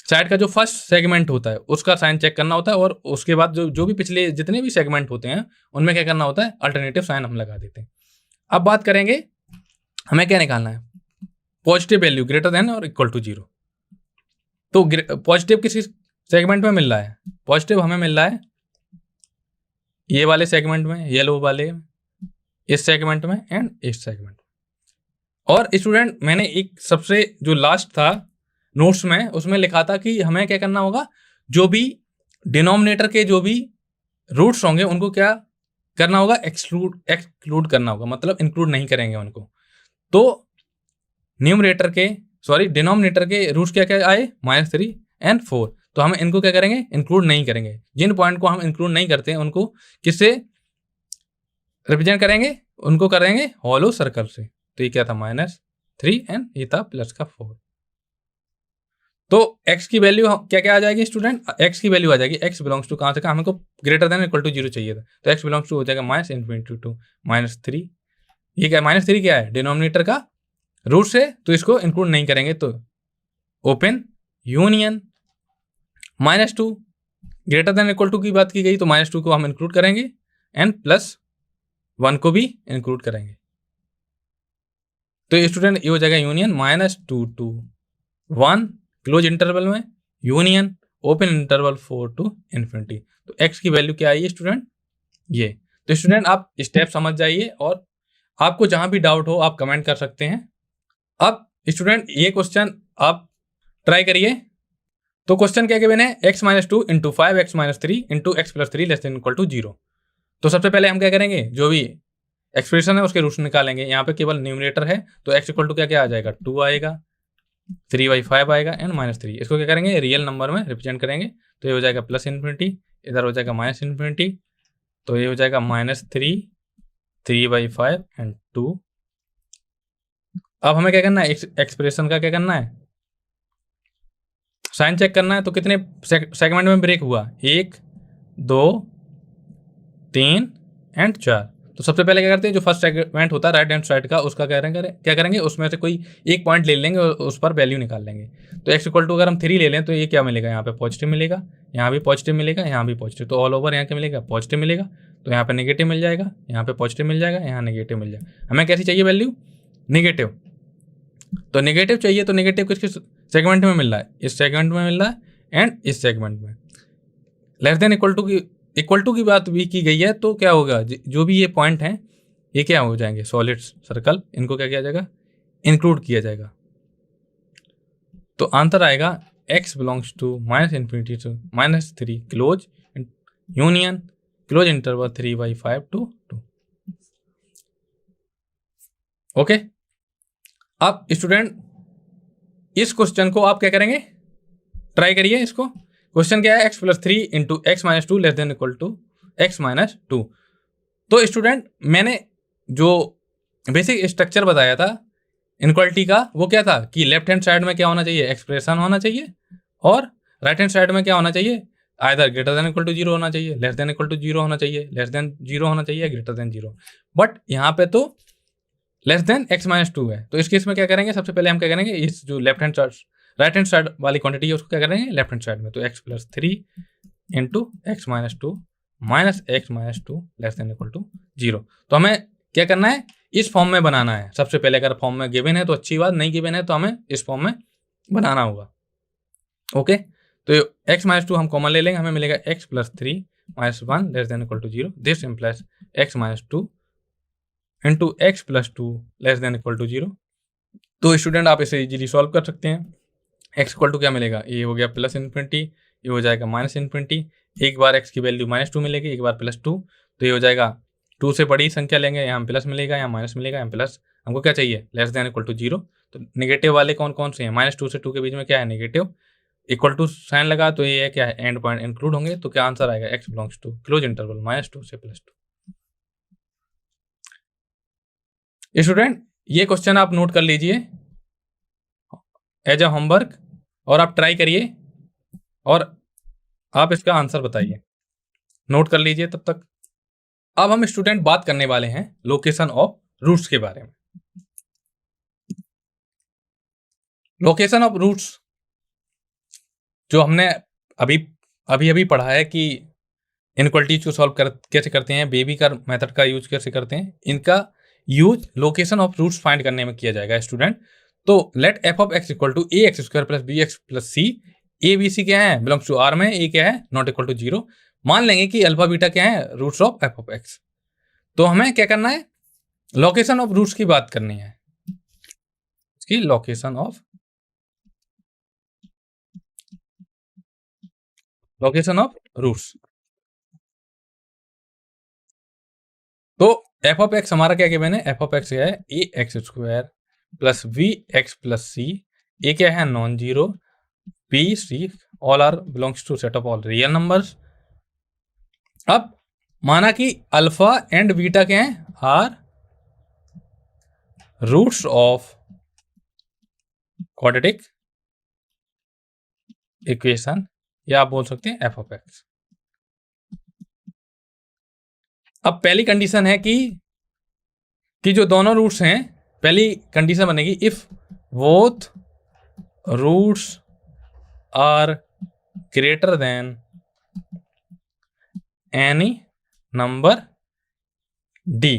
साइड का जो फर्स्ट सेगमेंट होता है उसका साइन चेक करना होता है, और उसके बाद जो भी पिछले जितने भी सेगमेंट होते हैं उनमें क्या करना होता है, अल्टरनेटिव साइन हम लगा देते हैं। अब बात करेंगे हमें क्या निकालना है, पॉजिटिव वैल्यू ग्रेटर देन और इक्वल टू 0। तो पॉजिटिव किसी सेगमेंट में मिल रहा है, पॉजिटिव हमें मिल रहा है ये वाले सेगमेंट में, येलो वाले, इस सेगमेंट में एंड इस सेगमेंट में। और स्टूडेंट मैंने एक सबसे जो लास्ट था नोट्स में उसमें लिखा था कि हमें क्या करना होगा, जो भी डिनोमिनेटर के जो भी रूट्स होंगे उनको क्या करना होगा, एक्सक्लूड करना होगा, मतलब इंक्लूड नहीं करेंगे उनको। तो डिनोमिनेटर के रूट्स क्या क्या आए, -3 एंड 4। तो हम इनको क्या करेंगे, इंक्लूड नहीं करेंगे। जिन पॉइंट को हम इंक्लूड नहीं करते हैं उनको किससे रिप्रेजेंट करेंगे, उनको करेंगे हॉलो सर्कल से। तो ये क्या था, 3 एंड ये था प्लस का 4। तो x की वैल्यू क्या क्या आ जाएगी स्टूडेंट? x की वैल्यू आ जाएगी, x बिलोंग्स टू कहाँ से कहाँ, हमको ग्रेटर देन इक्वल टू 0 चाहिए था, तो x बिलोंग्स टू हो जाएगा -∞ टू -3। ये क्या -3 क्या है? डिनोमिनेटर का रूट से, तो इसको इंक्लूड नहीं करेंगे, तो open union -2 greater than equal to की बात की गई, तो -2 को हम इंक्लूड करेंगे एंड +1 को भी इंक्लूड करेंगे। तो स्टूडेंट ये हो जाएगा यूनियन -2 टू 1 क्लोज इंटरवल में, union open interval 4 to infinity. तो x की वैल्यू क्या आई है स्टूडेंट? ये। तो स्टूडेंट आप स्टेप समझ जाइए, और आपको जहां भी डाउट हो आप कमेंट कर सकते हैं। अब स्टूडेंट ये क्वेश्चन आप ट्राई करिए। तो क्वेश्चन क्या गिवन है? x - 2 into 5x - 3 into x + 3 less than equal to 0। तो सबसे पहले हम क्या करेंगे, जो भी एक्सप्रेशन है उसके रूट्स निकालेंगे। यहाँ पे केवल न्यूमरेटर है, तो x इक्वल टू क्या क्या आ जाएगा? 2 आएगा, 3/5 आएगा एंड -3। इसको क्या करेंगे? रियल नंबर में रिप्रेजेंट करेंगे, तो ये हो जाएगा +∞, इधर हो जाएगा -∞, तो ये हो जाएगा -3, 3/5 एंड 2। अब हमें क्या करना है? एक्सप्रेशन का क्या करना है? साइन चेक करना है। तो कितने सेगमेंट में ब्रेक हुआ? 1, 2, 3 एंड 4। तो सबसे पहले क्या करते हैं, जो फर्स्ट सेगमेंट होता है राइट हैंड साइड का, उसका क्या करेंगे, उसमें से कोई एक पॉइंट ले लेंगे और उस पर वैल्यू निकाल लेंगे। तो x इक्वल टू अगर हम 3 ले लें, तो ये क्या मिलेगा? यहाँ पे पॉजिटिव मिलेगा, यहाँ भी पॉजिटिव मिलेगा, यहाँ भी पॉजिटिव। तो ऑल ओवर यहाँ क्या मिलेगा? पॉजिटिव मिलेगा। तो यहाँ पे नेगेटिव मिल जाएगा, यहाँ पे पॉजिटिव मिल जाएगा, यहाँ नेगेटिव मिल जाएगा। हमें कैसी चाहिए वैल्यू? नेगेटिव। तो नेगेटिव चाहिए, तो नेगेटिव किसके सेगमेंट में मिल रहा है? इस सेगमेंट में मिल रहा है एंड इस सेगमेंट में। लेस देन इक्वल टू की बात भी की गई है, तो क्या होगा? जो भी ये पॉइंट हैं, ये क्या हो जाएंगे? Solid circle. इनको क्या किया जाएगा? इंक्लूड किया जाएगा। तो आंसर आएगा x belongs to -∞ to -3 close union close interval 3/5 to 2। Okay. अब स्टूडेंट इस क्वेश्चन को आप क्या करेंगे? ट्राई करिए इसको। क्वेश्चन क्या है? x + 3 into x - 2 less than equal to x - 2। तो स्टूडेंट मैंने जो बेसिक स्ट्रक्चर बताया था इनक्वालिटी का, वो क्या था कि लेफ्ट हैंड साइड में क्या होना चाहिए? एक्सप्रेशन होना चाहिए, और राइट हैंड साइड में क्या होना चाहिए? Either greater than equal to 0 होना चाहिए, लेस देन इक्वल टू 0 होना चाहिए, लेस देन 0 होना चाहिए, ग्रेटर देन 0। बट यहाँ पे तो लेस देन x - 2 है। तो इस केस में क्या करेंगे? सबसे पहले हम क्या करेंगे, इस जो left hand side right hand side वाली क्वांटिटी है उसको क्या करेंगे? लेफ्ट हैंड साइड में। तो x + 3 into x - 2 minus x - 2 less than equal to 0। तो हमें क्या करना है? इस फॉर्म में बनाना है सबसे पहले। अगर फॉर्म में गिवन है तो अच्छी बात, नहीं गिवन है तो हमें इस फॉर्म में बनाना होगा। ओके। तो x - 2 हम कॉमन ले लेंगे, हमें मिलेगा x + 3 - 1 less than equal to 0। This implies x - 2 into x + 2 less than equal to 0। तो स्टूडेंट आप इसे इजीली सॉल्व कर सकते हैं। x इक्वल टू क्या मिलेगा? ये हो गया +∞, ये हो जाएगा -∞। एक बार x की वैल्यू -2 मिलेगी, एक बार +2। तो ये हो जाएगा 2 से बड़ी संख्या लेंगे, यहाँ प्लस मिलेगा, यहाँ माइनस मिलेगा, यहाँ प्लस। हमको क्या चाहिए? Less than equal to 0। तो नेगेटिव वाले कौन कौन से हैं? -2 से 2 के बीच में क्या है? नेगेटिव। इक्वल टू साइन लगा तो ये है क्या है? एंड पॉइंट इंक्लूड होंगे। तो क्या आंसर आएगा? x belongs to close interval -2 से +2। स्टूडेंट ये क्वेश्चन आप नोट कर लीजिए एज अ होमवर्क, और आप ट्राई करिए और आप इसका आंसर बताइए। नोट कर लीजिए तब तक। अब हम स्टूडेंट बात करने वाले हैं लोकेशन ऑफ रूट्स के बारे में। लोकेशन ऑफ रूट्स जो हमने अभी अभी पढ़ा है कि इनइक्वालिटीज को सॉल्व कैसे करते हैं, बेबी का मेथड का यूज कैसे करते हैं, इनका use location of roots find करने में किया जाएगा स्टूडेंट। तो let f(x) = ax² + bx + c। a b c क्या है? बिलोंग्स टू R में। a क्या है? Not equal to 0। मान लेंगे कि अल्फा बीटा क्या है? Roots of f(x). तो हमें क्या करना है? लोकेशन ऑफ रूट्स की बात करनी है। इसकी लोकेशन ऑफ रूट्स। तो f(x) हमारा क्या गिवन है? f(x) क्या है? ax² + bx + c। a क्या है? Non zero. b c all are belongs to set of all real numbers. अब माना कि अल्फा एंड बीटा क्या है? Are roots of quadratic equation, या आप बोल सकते हैं एफ ऑफ एक्स। अब पहली कंडीशन है कि जो दोनों रूट्स हैं, पहली कंडीशन बनेगी if both roots are greater than any number d.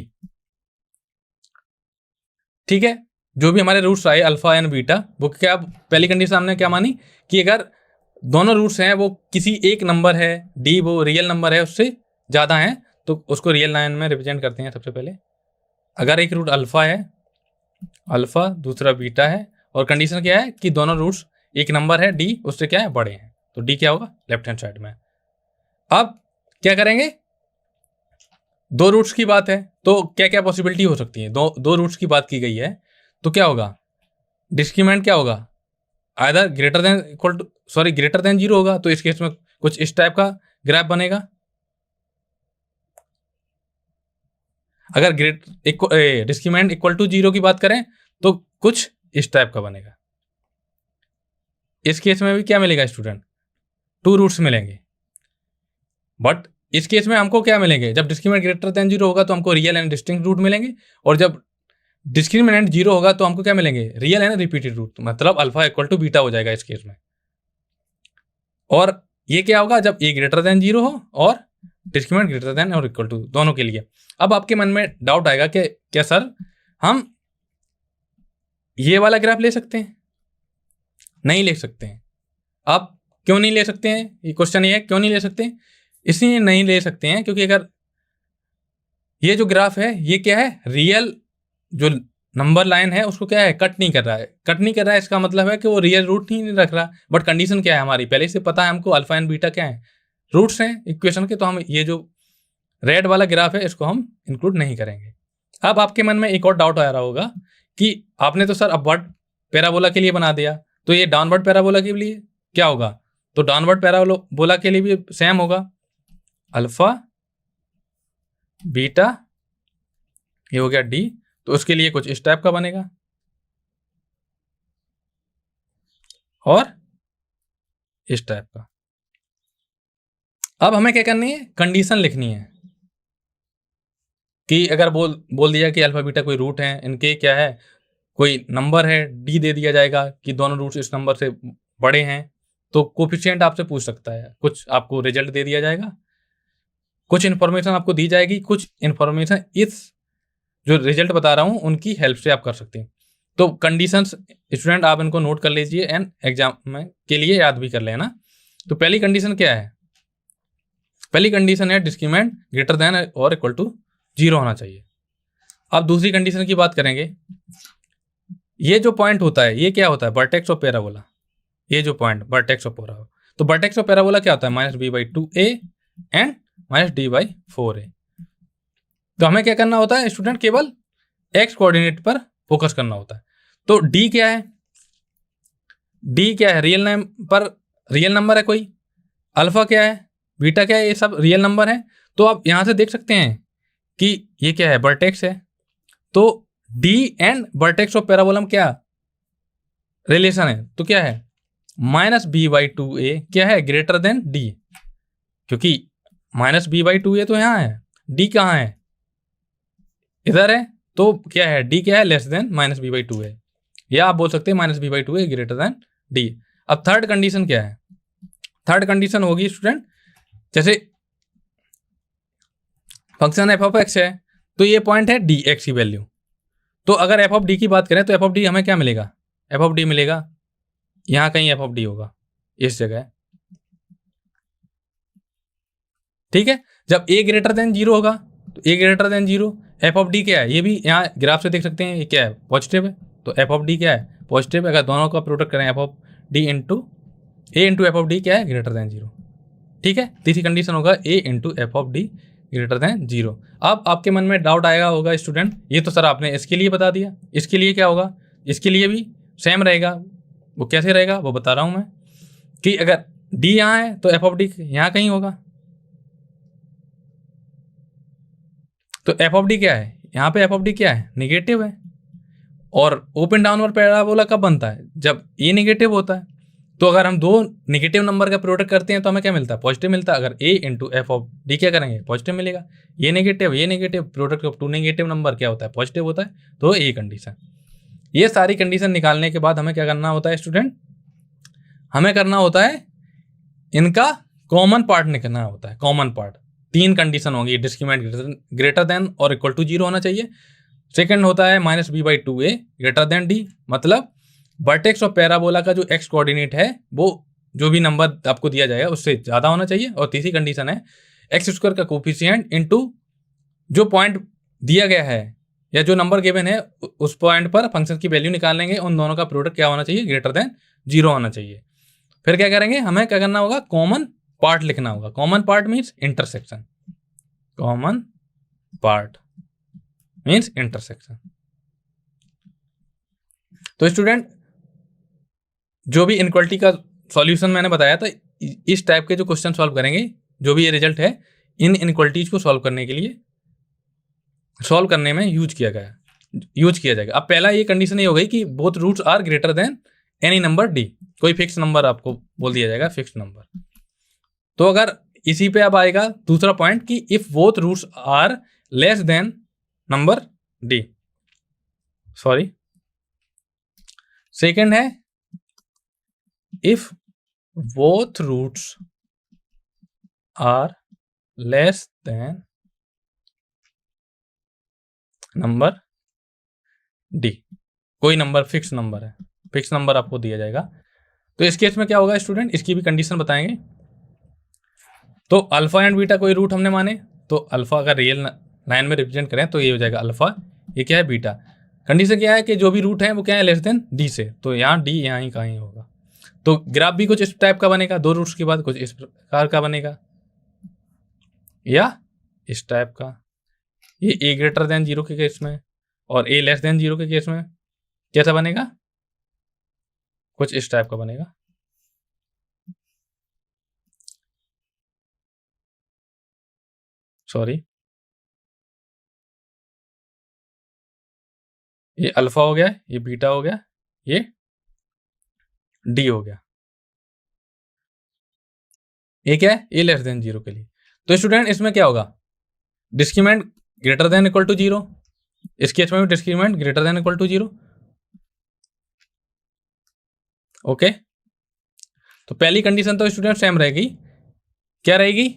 ठीक है, जो भी हमारे रूट्स आए अल्फा एंड बीटा, वो क्या पहली कंडीशन हमने क्या मानी कि अगर दोनों रूट्स हैं वो किसी एक नंबर है, डी वो रियल नंबर है, उससे ज़्यादा है, तो उसको रियल लाइन में रिप्रेजेंट करते हैं सबसे पहले। अगर एक रूट अल्फा है, अल्फा, दूसरा बीटा है, और कंडीशन क्या है कि दोनों रूट्स एक नंबर है डी, उससे क्या है बड़े हैं, तो डी क्या होगा लेफ्ट हैंड साइड में। अब क्या करेंगे, दो रूट्स की बात है तो क्या क्या पॉसिबिलिटी हो सकती है, दो रूट्स की बात की गई है, तो क्या होगा, डिस्क्रीमेंट क्या होगा, either greater than equal to greater than zero होगा, तो इस केस में कुछ इस टाइप का ग्राफ बनेगा। अगर डिस्क्रीमेंट इक्वल टू जीरो की बात करें तो कुछ इस टाइप का बनेगा। इस केस में भी क्या मिलेगा स्टूडेंट, टू रूट्स मिलेंगे, बट इस केस में हमको क्या मिलेंगे, जब डिस्क्रीमिनेंट ग्रेटर देन जीरो होगा तो हमको रियल एंड डिस्टिंक्ट रूट मिलेंगे, और जब डिस्क्रीमिनेंट जीरो होगा तो हमको क्या मिलेंगे, रियल एंड रिपीटेड रूट, मतलब अल्फा इक्वल टू बीटा हो जाएगा इस केस में। और ये क्या होगा, जब ए ग्रेटर देन जीरो हो और डिस्क्रीमिनेंट ग्रेटर देन और इक्वल टू, दोनों के लिए। अब आपके मन में डाउट आएगा कि क्या सर हम ये वाला ग्राफ ले सकते हैं? नहीं ले सकते हैं। आप क्यों नहीं ले सकते हैं, ये क्वेश्चन ये है, क्यों नहीं ले सकते हैं? इसलिए नहीं ले सकते हैं क्योंकि अगर ये जो ग्राफ है ये क्या है, रियल जो नंबर लाइन है उसको क्या है, कट नहीं कर रहा है। कट नहीं कर रहा है इसका मतलब है कि वो रियल रूट नहीं रख रहा। बट कंडीशन क्या है हमारी, पहले से पता है हमको अल्फा एंड बीटा क्या है, रूट्स हैं इक्वेशन के, तो हम ये जो रेड वाला ग्राफ है इसको हम इंक्लूड नहीं करेंगे। अब आपके मन में एक और डाउट आ रहा होगा कि आपने तो सर अपवर्ड पैराबोला के लिए बना दिया, तो ये डाउनवर्ड पैराबोला के लिए क्या होगा? तो डाउनवर्ड पैराबोला के लिए भी सेम होगा, अल्फा बीटा ये हो गया डी, तो उसके लिए कुछ इस टाइप का बनेगा और इस टाइप का। अब हमें क्या करनी है, कंडीशन लिखनी है कि अगर बोल दिया कि अल्फा बीटा कोई रूट है, इनके क्या है, कोई नंबर है डी, दे दिया जाएगा कि दोनों रूट्स इस नंबर से बड़े हैं, तो कोफिशिएंट आपसे पूछ सकता है, कुछ आपको रिजल्ट दे दिया जाएगा, कुछ इन्फॉर्मेशन आपको दी जाएगी, कुछ इन्फॉर्मेशन इस जो रिजल्ट बता रहा हूं उनकी हेल्प से आप कर सकते हैं। तो कंडीशंस स्टूडेंट आप इनको नोट कर लीजिए एंड एग्जाम में के लिए याद भी कर लेना। तो पहली कंडीशन क्या है, पहली कंडीशन है डिस्क्रीमेंट ग्रेटर देन और इक्वल टू जीरो होना चाहिए। अब दूसरी कंडीशन की बात करेंगे, ये जो पॉइंट होता है ये क्या होता है, वर्टेक्स ऑफ पैराबोला। ये जो पॉइंट वर्टेक्स ऑफ पैराबोला, तो वर्टेक्स ऑफ पैराबोला क्या होता है, -b/2a एंड -d/4a। तो हमें क्या करना होता है स्टूडेंट, केवल एक्स कोऑर्डिनेट पर फोकस करना होता है। तो डी क्या है, डी क्या है, रियल नंबर है कोई, अल्फा क्या है, बीटा क्या है, ये सब रियल नंबर है। तो आप यहां से देख सकते हैं कि ये क्या है, वर्टेक्स है, तो डी एंड वर्टेक्स ऑफ पैराबोलम क्या रिलेशन है, तो क्या है -b/2a क्या है, ग्रेटर देन डी, क्योंकि -b/2a तो यहां है, डी कहाँ है, इधर है, तो क्या है डी क्या है, लेस देन -b/2a, या आप बोल सकते हैं -b/2a ग्रेटर देन डी। अब थर्ड कंडीशन क्या है, थर्ड कंडीशन होगी स्टूडेंट, जैसे फंक्शन एफ ऑफ एक्स है, तो ये पॉइंट है डी, एक्स की वैल्यू। तो अगर एफ ऑफ डी की बात करें तो एफ ऑफ डी हमें क्या मिलेगा, एफ ऑफ डी मिलेगा यहां कहीं एफ ऑफ डी होगा, इस जगह, ठीक है। जब ए ग्रेटर देन जीरो होगा तो a greater than zero, f of D क्या है, ये भी यहाँ ग्राफ से देख सकते हैं, ये क्या है, पॉजिटिव है, तो एफ ऑफ डी क्या है, पॉजिटिव। अगर दोनों का प्रोडक्ट करें F of D into A into F of D क्या है, ग्रेटर देन जीरो, ठीक है। तीसरी कंडीशन होगा a into F of D greater than zero. अब आपके मन में डाउट आएगा होगा स्टूडेंट, ये तो सर आपने इसके लिए बता दिया, इसके लिए क्या होगा, इसके लिए भी सेम रहेगा। वो कैसे रहेगा वो बता रहा हूँ मैं, कि अगर डी यहाँ है तो एफ ऑफ डी यहाँ कहीं होगा, तो एफ ऑफ डी क्या है, यहाँ पे एफ ऑफ डी क्या है, निगेटिव है, और ओपन डाउनवर्ड पैराबोला कब बनता है? जब ए नेगेटिव होता है। तो अगर हम दो नेगेटिव नंबर का प्रोडक्ट करते हैं तो हमें क्या मिलता है? पॉजिटिव मिलता है। अगर a into F of D क्या करेंगे? पॉजिटिव मिलेगा। ये negative product of two negative number क्या होता है? पॉजिटिव होता है। तो ये कंडीशन, ये सारी कंडीशन निकालने के बाद हमें क्या करना होता है स्टूडेंट? हमें करना होता है इनका कॉमन पार्ट निकालना होता है। कॉमन पार्ट 3 कंडीशन होंगी। डिस्क्रिमिनेंट ग्रेटर देन और इक्वल टू 0 होना चाहिए। सेकंड होता है minus b by two a greater than d, मतलब वर्टेक्स ऑफ पैराबोला का जो एक्स कोऑर्डिनेट है वो जो भी नंबर आपको दिया जाएगा उससे ज़्यादा होना चाहिए। और तीसरी कंडीशन है एक्स स्क्वायर का कोफिशिएंट इनटू जो पॉइंट दिया गया है या जो नंबर गिवन है उस पॉइंट पर फंक्शन की वैल्यू निकालेंगे। उन दोनों का प्रोडक्ट क्या होना चाहिए? ग्रेटर देन 0 होना चाहिए। फिर क्या करेंगे? हमें क्या करना होगा? कॉमन पार्ट लिखना होगा। Common part means intersection. Common part means intersection. तो स्टूडेंट जो भी इनक्वालिटी का सॉल्यूशन मैंने बताया था, इस टाइप के जो क्वेश्चन सॉल्व करेंगे, जो भी ये रिजल्ट है इन इनक्वालिटीज को सॉल्व करने के लिए, सॉल्व करने में यूज किया जाएगा। अब पहला ये कंडीशन ये हो गई कि both roots are greater than any number D. कोई फिक्स नंबर आपको बोल दिया जाएगा, फिक्स नंबर। तो अगर इसी पे अब आएगा दूसरा पॉइंट कि if both roots are less than number D, sorry second है if both roots are less than number D. कोई नंबर फिक्स नंबर है, फिक्स नंबर आपको दिया जाएगा। तो इस केस में क्या होगा स्टूडेंट? इसकी भी कंडीशन बताएंगे। तो अल्फा एंड बीटा कोई रूट हमने माने, तो अल्फा अगर रियल लाइन में रिप्रेजेंट करें तो ये हो जाएगा अल्फा, ये क्या है? बीटा। कंडीशन क्या है कि जो भी रूट है वो क्या है? लेस देन डी से। तो यहाँ डी यहाँ ही कहीं होगा। तो ग्राफ भी कुछ इस टाइप का बनेगा, दो रूट्स के बाद कुछ इस प्रकार का बनेगा या इस टाइप का। ये ए ग्रेटर देन 0 के केस में और ए लेस देन 0 के केस में कैसा बनेगा? कुछ इस टाइप का बनेगा। सॉरी, ये अल्फा हो गया, ये बीटा हो गया, ये डी हो गया। ये क्या है? ए लेस देन 0 के लिए। तो स्टूडेंट इसमें क्या होगा? Discriminant greater than equal to 0। इस केस में भी discriminant greater than equal to 0। Okay, तो पहली कंडीशन तो स्टूडेंट सेम रहेगी। क्या रहेगी?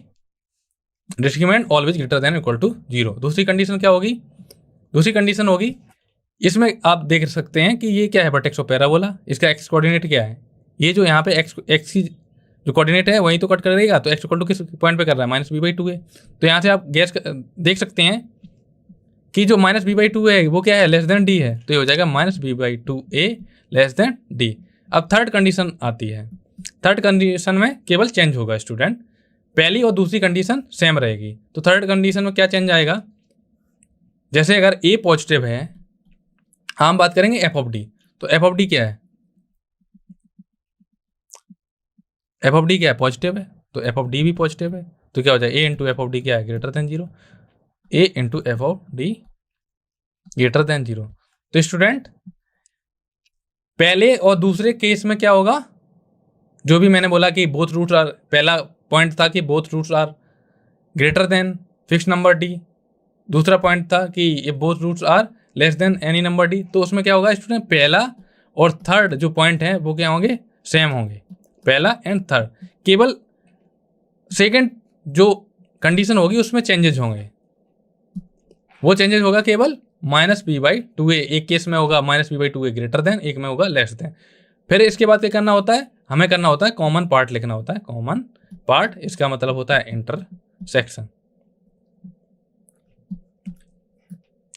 Discriminant always greater than equal to 0। दूसरी कंडीशन क्या होगी? दूसरी कंडीशन होगी, इसमें आप देख सकते हैं कि ये क्या है? Vertex of parabola. इसका एक्स कोऑर्डिनेट क्या है? ये जो यहाँ पे एक्स की जो कोऑर्डिनेट है वहीं तो कट करेगा। तो एक्स इक्वल टू किस पॉइंट पे कर रहा है? माइनस बी बाई टू है। तो यहाँ से आप देख सकते हैं कि जो माइनस बी बाई टू है वो क्या है? लेस देन डी है। तो ये हो जाएगा minus b by two a less than d. अब थर्ड कंडीशन आती है। थर्ड कंडीशन में केवल चेंज होगा स्टूडेंट, पहली और दूसरी कंडीशन सेम रहेगी। तो थर्ड कंडीशन में क्या चेंज आएगा? जैसे अगर ए पॉजिटिव है, हम बात करेंगे एफ ऑफ डी। तो एफ ऑफ डी क्या है? एफ ऑफ डी क्या है? पॉजिटिव है। तो एफ ऑफ डी भी पॉजिटिव है। तो क्या हो जाए? ए इंटू एफ ऑफ डी क्या है? Greater than 0। A into F of D greater than 0। तो स्टूडेंट पहले और दूसरे केस में क्या होगा? जो भी मैंने बोला कि बोथ रूट्स आर, पहला पॉइंट था कि both roots are greater than fix number d. दूसरा पॉइंट था कि ये both roots are less than any number d. तो उसमें क्या होगा स्टूडेंट? पहला और थर्ड जो पॉइंट है वो क्या होंगे? सेम होंगे, पहला एंड थर्ड। केवल सेकंड जो कंडीशन होगी उसमें चेंजेस होंगे। वो चेंजेस होगा केवल minus b by two a. एक केस में होगा minus b by two a greater than, एक में होगा लेस देन। फिर इसके बाद क्या करना होता है? हमें करना होता है कॉमन पार्ट लिखना होता है। कॉमन पार्ट, इसका मतलब होता है इंटरसेक्शन।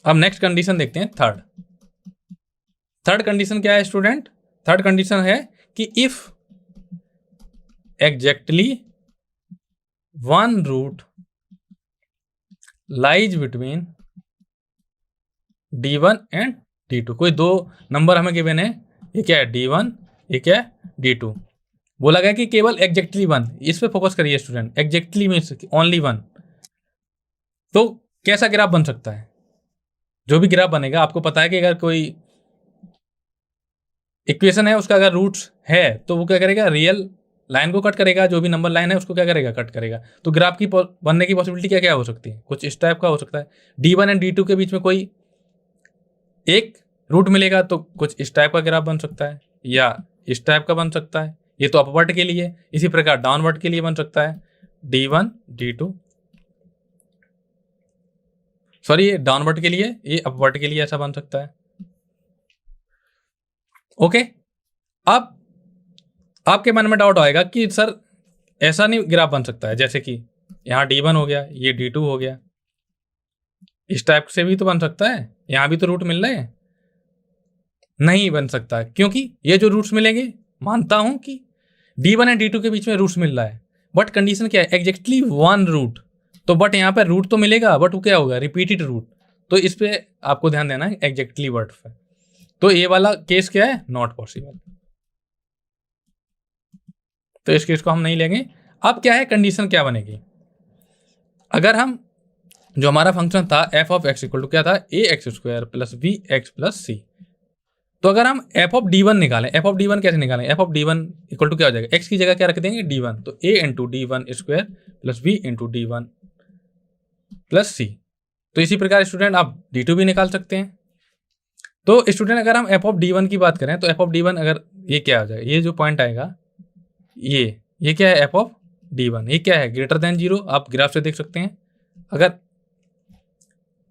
अब नेक्स्ट कंडीशन देखते हैं, थर्ड। थर्ड कंडीशन क्या है स्टूडेंट? थर्ड कंडीशन है कि if exactly one root lies between D1 and D2। कोई दो नंबर हमें गिवन है, ये क्या है? D1, ये क्या है? D2। बोला गया कि केवल एग्जैक्टली वन, इस पे फोकस करिए student. Exactly means only one. तो कैसा ग्राफ बन सकता है? जो भी ग्राफ बनेगा, आपको पता है कि अगर कोई इक्वेशन है उसका अगर रूट्स है तो वो क्या करेगा, रियल लाइन को कट करेगा, जो भी नंबर लाइन है उसको क्या करेगा, कट करेगा। तो ग्राफ की बनने की पॉसिबिलिटी क्या क्या हो सकती है, कुछ इस टाइप का हो सकता है। D1 एंड D2 के बीच में कोई एक रूट मिलेगा तो कुछ इस टाइप का ग्राफ बन सकता है, या इस टाइप का बन सकता है। ये तो अपवर्ड के लिए, इसी प्रकार डाउनवर्ड के लिए बन सकता है D1 D2, सॉरी ये डाउनवर्ड के लिए, ये अपवर्ड के लिए ऐसा बन सकता है। ओके, अब आपके मन में डाउट आएगा कि सर ऐसा नहीं ग्राफ बन सकता है, जैसे कि यहाँ D1 हो गया, ये D2 हो गया, इस टाइप से भी तो बन सकता है, यहाँ भी तो रूट मिल रहे हैं। नहीं बन सकता, क्योंकि ये जो रूट्स मिलेंगे, मानता हूं कि D1 एंड D2 के बीच में रूट्स मिल रहा है, बट कंडीशन क्या है, एग्जैक्टली वन रूट। तो बट यहाँ पर रूट तो मिलेगा, बट वो क्या होगा, रिपीटेड रूट। तो इस पे आपको ध्यान देना है एग्जैक्टली वर्ड पे। तो ये वाला केस क्या है, नॉट पॉसिबल, तो इस केस को हम नहीं लेंगे। अब क्या है, कंडीशन क्या बनेगी, अगर हम जो हमारा फंक्शन था f of x equal to क्या था, ax² plus bx plus c। तो अगर हम एफ ऑफ D1 निकालें, एफ ऑफ D1 कैसे निकालें, F of D1 equal to क्या हो जाएगा, x की जगह क्या रख देंगे, D1, तो a into D1² plus b into D1 plus c। तो इसी प्रकार स्टूडेंट आप D2 भी निकाल सकते हैं। तो स्टूडेंट अगर हम एफ ऑफ D1 की बात करें तो एफ ऑफ D1 अगर ये क्या हो जाएगा, ये जो पॉइंट आएगा, ये क्या है, एफ ऑफ D1, ये क्या है, ग्रेटर देन 0, आप ग्राफ से देख सकते हैं। अगर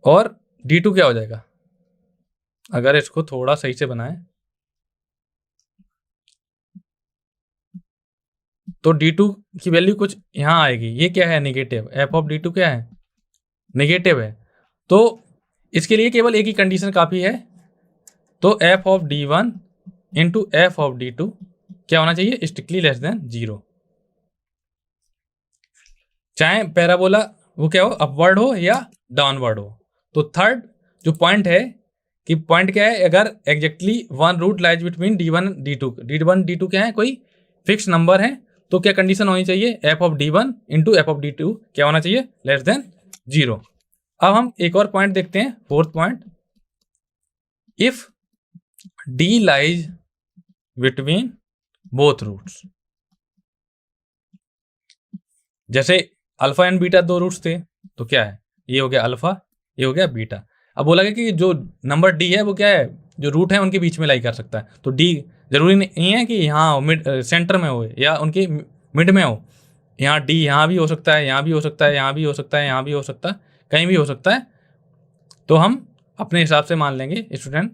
और D2 क्या हो जाएगा, अगर इसको थोड़ा सही से बनाएं तो D2 की वैल्यू कुछ यहां आएगी, ये क्या है, नेगेटिव, एफ ऑफ D2 क्या है, नेगेटिव है। तो इसके लिए केवल एक ही कंडीशन काफी है, तो f of D1 into F of D2 क्या होना चाहिए, स्ट्रिक्टली लेस देन 0। चाहे पैराबोला वो क्या हो, अपवर्ड हो या डाउनवर्ड हो। तो थर्ड जो पॉइंट है कि पॉइंट क्या है, अगर exactly one root lies between D1 D2 क्या है, कोई फिक्स नंबर है, तो क्या कंडीशन होनी चाहिए, F of D1 into F of D2 क्या होना चाहिए, लेस देन 0। अब हम एक और पॉइंट देखते हैं, fourth point, if D lies between both roots. जैसे अल्फा एंड बीटा दो रूट्स थे, तो क्या है, ये हो गया अल्फा, ये हो गया बीटा। अब बोला गया कि जो नंबर D है वो क्या है, जो रूट है उनके बीच में लाई कर सकता है। तो D जरूरी नहीं है कि यहाँ मिड सेंटर में हो या उनके मिड में हो, यहाँ D यहाँ भी हो सकता है, यहाँ भी हो सकता है, यहाँ भी हो सकता है, यहाँ भी हो सकता है, कहीं भी हो सकता है। तो हम अपने हिसाब से मान लेंगे स्टूडेंट,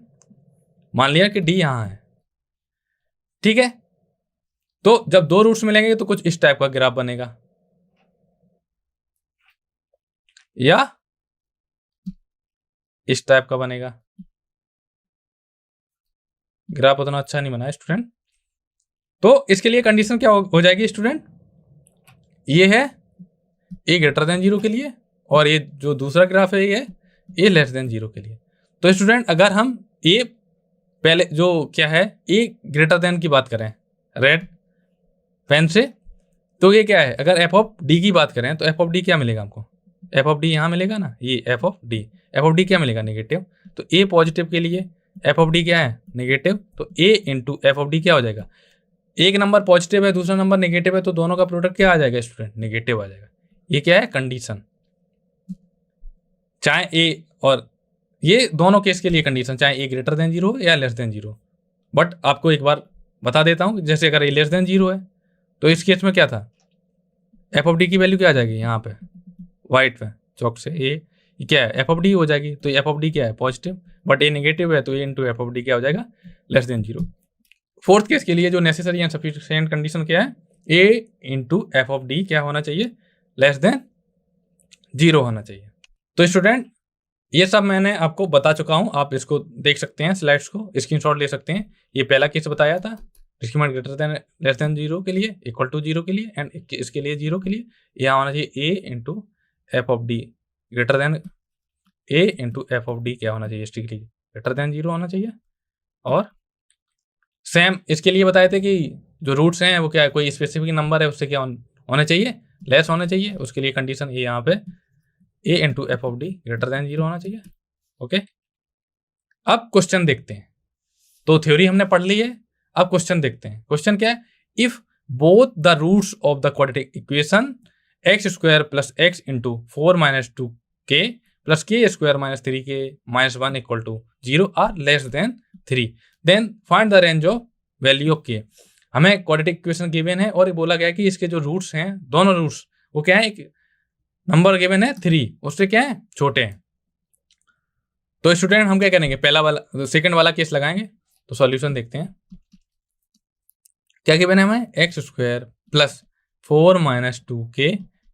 मान लिया कि D यहाँ है, ठीक है। तो जब दो रूट्स मिलेंगे तो कुछ इस टाइप का ग्राफ बनेगा, या इस टाइप का बनेगा। ग्राफ उतना अच्छा नहीं बना है स्टूडेंट। तो इसके लिए कंडीशन क्या हो जाएगी स्टूडेंट, ये है a ग्रेटर देन 0 के लिए, और ये जो दूसरा ग्राफ है ये a लेस देन 0 के लिए। तो स्टूडेंट अगर हम a पहले जो क्या है, a ग्रेटर देन की बात करें रेड पेन से, तो ये क्या है, अगर एफ ऑफ डी की बात करें तो एफ ऑफ डी क्या मिलेगा हमको, एफ ऑफ डी यहाँ मिलेगा ना, ये एफ ऑफ डी क्या मिलेगा, नेगेटिव। तो ए पॉजिटिव के लिए एफ ऑफ डी क्या है, नेगेटिव, तो ए इंटू एफ ऑफ डी क्या हो जाएगा, एक नंबर पॉजिटिव है दूसरा नंबर नेगेटिव है, तो दोनों का प्रोडक्ट क्या आ जाएगा स्टूडेंट, नेगेटिव आ जाएगा। ये क्या है, कंडीशन, चाहे ए और ये दोनों केस के लिए कंडीशन, चाहे ए ग्रेटर देन 0 या लेस देन 0। बट आपको एक बार बता देता हूँ, जैसे अगर ए लेस देन 0 है तो इस केस में क्या था, एफ ऑफ डी की वैल्यू क्या आ जाएगी, यहाँ पे वाइट पे चौक से ए क्या है, एफ ऑफ डी हो जाएगी। तो एफ ऑफ डी क्या है, पॉजिटिव, बट ए नेगेटिव है, तो ए इंटू एफ ऑफ डी क्या हो जाएगा, लेस देन 0। फोर्थ केस के लिए जो नेसेसरी एंड सफिशिएंट कंडीशन क्या है, ए इंटू एफ ऑफ डी क्या होना चाहिए, लेस देन 0 होना चाहिए। तो स्टूडेंट ये सब मैंने आपको बता चुका हूँ, आप इसको देख सकते हैं, स्लाइड्स को स्क्रीनशॉट ले सकते हैं। ये पहला केस बताया था, discriminant greater than less than 0 के लिए, इक्वल टू 0 के लिए, एंड इसके लिए 0 के लिए यहाँ होना चाहिए A into F of D greater than A into F of D क्या होना चाहिए, स्ट्रिक्टली ग्रेटर देन 0 होना चाहिए। और सेम इसके लिए बताए थे कि जो रूट्स हैं वो क्या है, कोई स्पेसिफिक नंबर है उससे क्या होना चाहिए, लेस होना चाहिए। उसके लिए कंडीशन ये यहाँ पे A into F of D greater than 0 होना चाहिए। ओके, अब क्वेश्चन देखते हैं। तो थ्योरी हमने पढ़ ली है, अब क्वेश्चन देखते हैं। क्वेश्चन क्या है? If both the roots of the quadratic equation X square plus X into 4 minus 2k plus K square minus 3k minus 1 equal to 0 are less than 3, then find the range of value of k। हमें quadratic equation given है और ये बोला गया है कि इसके जो रूट्स हैं, दोनों रूट्स वो क्या है, एक नंबर गिवन है 3, उससे क्या है, छोटे हैं। तो स्टूडेंट हम क्या करेंगे, पहला वाला सेकंड वाला केस लगाएंगे। तो सॉल्यूशन देखते हैं। क्या गिवन है हमें, x square plus 4 minus 2k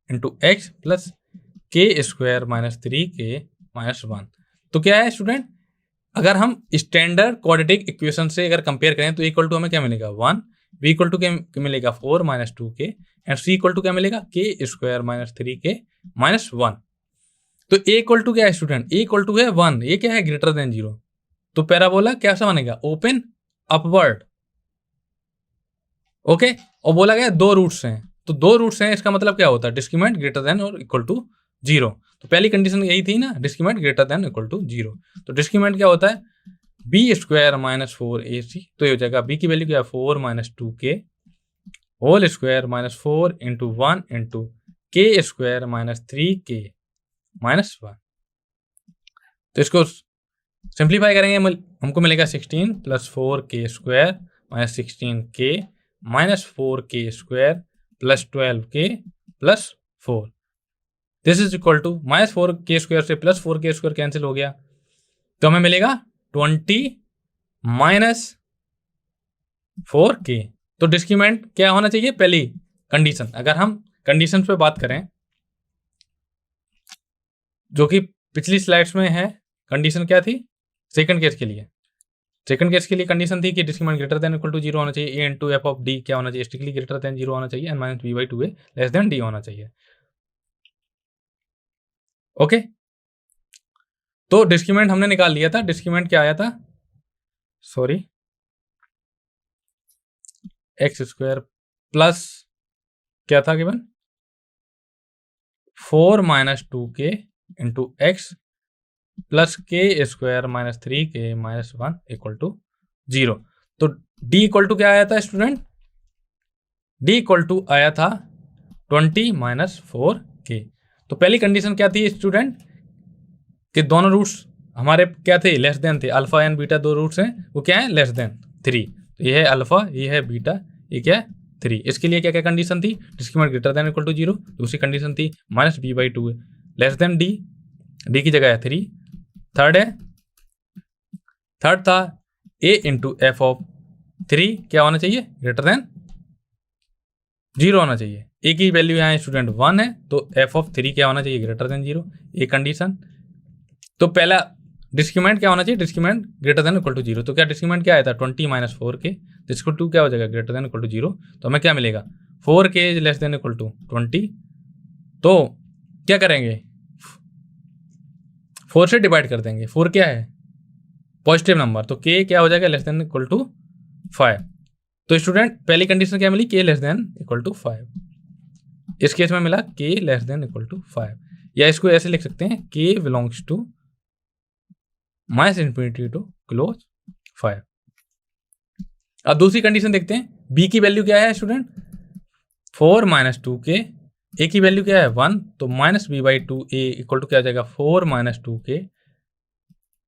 into x plus K square minus 3k minus 1। तो क्या है स्टूडेंट, अगर हम स्टैंडर्ड क्वाड्रेटिक इक्वेशन से अगर कंपेयर करें तो इक्वल टू हमें क्या मिलेगा 1, b इक्वल टू क्या मिलेगा 4 minus 2k and c equal to क्या मिलेगा के स्क्वायर माइनस 3k माइनस 1। तो a इक्वल टू क्या है स्टूडेंट, a इक्वल टू है 1, ये क्या है ग्रेटर देन 0। तो पैराबोला कैसा बनेगा, ओपन अपवर्ड। ओके, और बोला गया दो रूट्स हैं, तो दो रूट्स हैं, इसका मतलब क्या होता है, डिस्क्रिमिनेंट ग्रेटर देन और इक्वल टू 0। तो पहली कंडीशन यही थी ना, discriminant greater than equal to 0। तो डिस्क्रिमिनेंट क्या होता है, बी स्क्वायर माइनस 4ac। तो ये हो जाएगा b की वैल्यू क्या है 4 minus 2k whole square minus 4 into 1 into k square minus 3k minus 1। तो इसको सिंप्लीफाई करेंगे, हमको मिलेगा 16 plus 4k square minus 16k minus 4k square plus 12k plus 4। This is equal to minus 4k square से plus 4k square cancel हो गया, तो हमें मिलेगा 20 माइनस 4k। तो डिस्क्रिमिनेंट क्या होना चाहिए, पहली कंडीशन। अगर हम कंडीशन पे बात करें जो कि पिछली स्लाइड्स में है, कंडीशन क्या थी सेकंड केस के लिए। सेकंड केस के लिए कंडीशन थी कि discriminant greater than equal to 0 होना चाहिए, a into F of D क्या होना चाहिए, स्ट्रिक्टली ग्रेटर देन 0 होना चाहिए, and minus b by 2a less than d होना चाहिए। ओके, तो डिस्क्रिमिनेंट हमने निकाल लिया था। डिस्क्रिमिनेंट क्या आया था, सॉरी, एक्स स्क्वायर प्लस क्या था given 4 minus 2k into x plus K square minus 3k minus 1 equal to 0। तो d इक्वल टू क्या आया था स्टूडेंट, d इक्वल टू आया था 20 माइनस 4k। तो पहली कंडीशन क्या थी स्टूडेंट, कि दोनों रूट्स हमारे क्या थे, लेस देन थे। अल्फा एंड बीटा दो रूट्स हैं, वो क्या है, लेस देन 3। तो ये है अल्फा, ये है बीटा, ये क्या है 3। इसके लिए क्या क्या कंडीशन थी, discriminant greater than equal to 0। दूसरी कंडीशन थी minus b by 2 less than d, d की जगह है 3। थर्ड था a इंटू एफ ऑफ 3 क्या होना चाहिए, ग्रेटर देन 0 होना चाहिए। a की वैल्यू यहाँ स्टूडेंट 1 है, तो एफ ऑफ 3 क्या होना चाहिए, ग्रेटर देन 0, ये कंडीशन। तो पहला डिस्क्रिमिनेंट क्या होना चाहिए, discriminant greater than equal to 0। तो क्या डिस्क्रिमिनेंट क्या आया था 20 माइनस 4k, जिसको 2 क्या हो जाएगा, ग्रेटर देन इक्वल टू 0। तो हमें क्या मिलेगा 4k less than equal to 20। तो क्या करेंगे, 4 से डिवाइड कर देंगे, 4 क्या है पॉजिटिव नंबर, तो k क्या हो जाएगा लेस देन इक्वल टू 5। तो स्टूडेंट पहली कंडीशन क्या मिली, k less than equal to 5। इस केस में मिला k less than equal to 5, या इसको ऐसे लिख सकते हैं k belongs to minus infinity to close 5। अब दूसरी कंडीशन देखते हैं, b की वैल्यू क्या है स्टूडेंट 4 माइनस 2k, a की वैल्यू क्या है 1, तो minus b by 2a equal to क्या हो जाएगा 4 माइनस 2k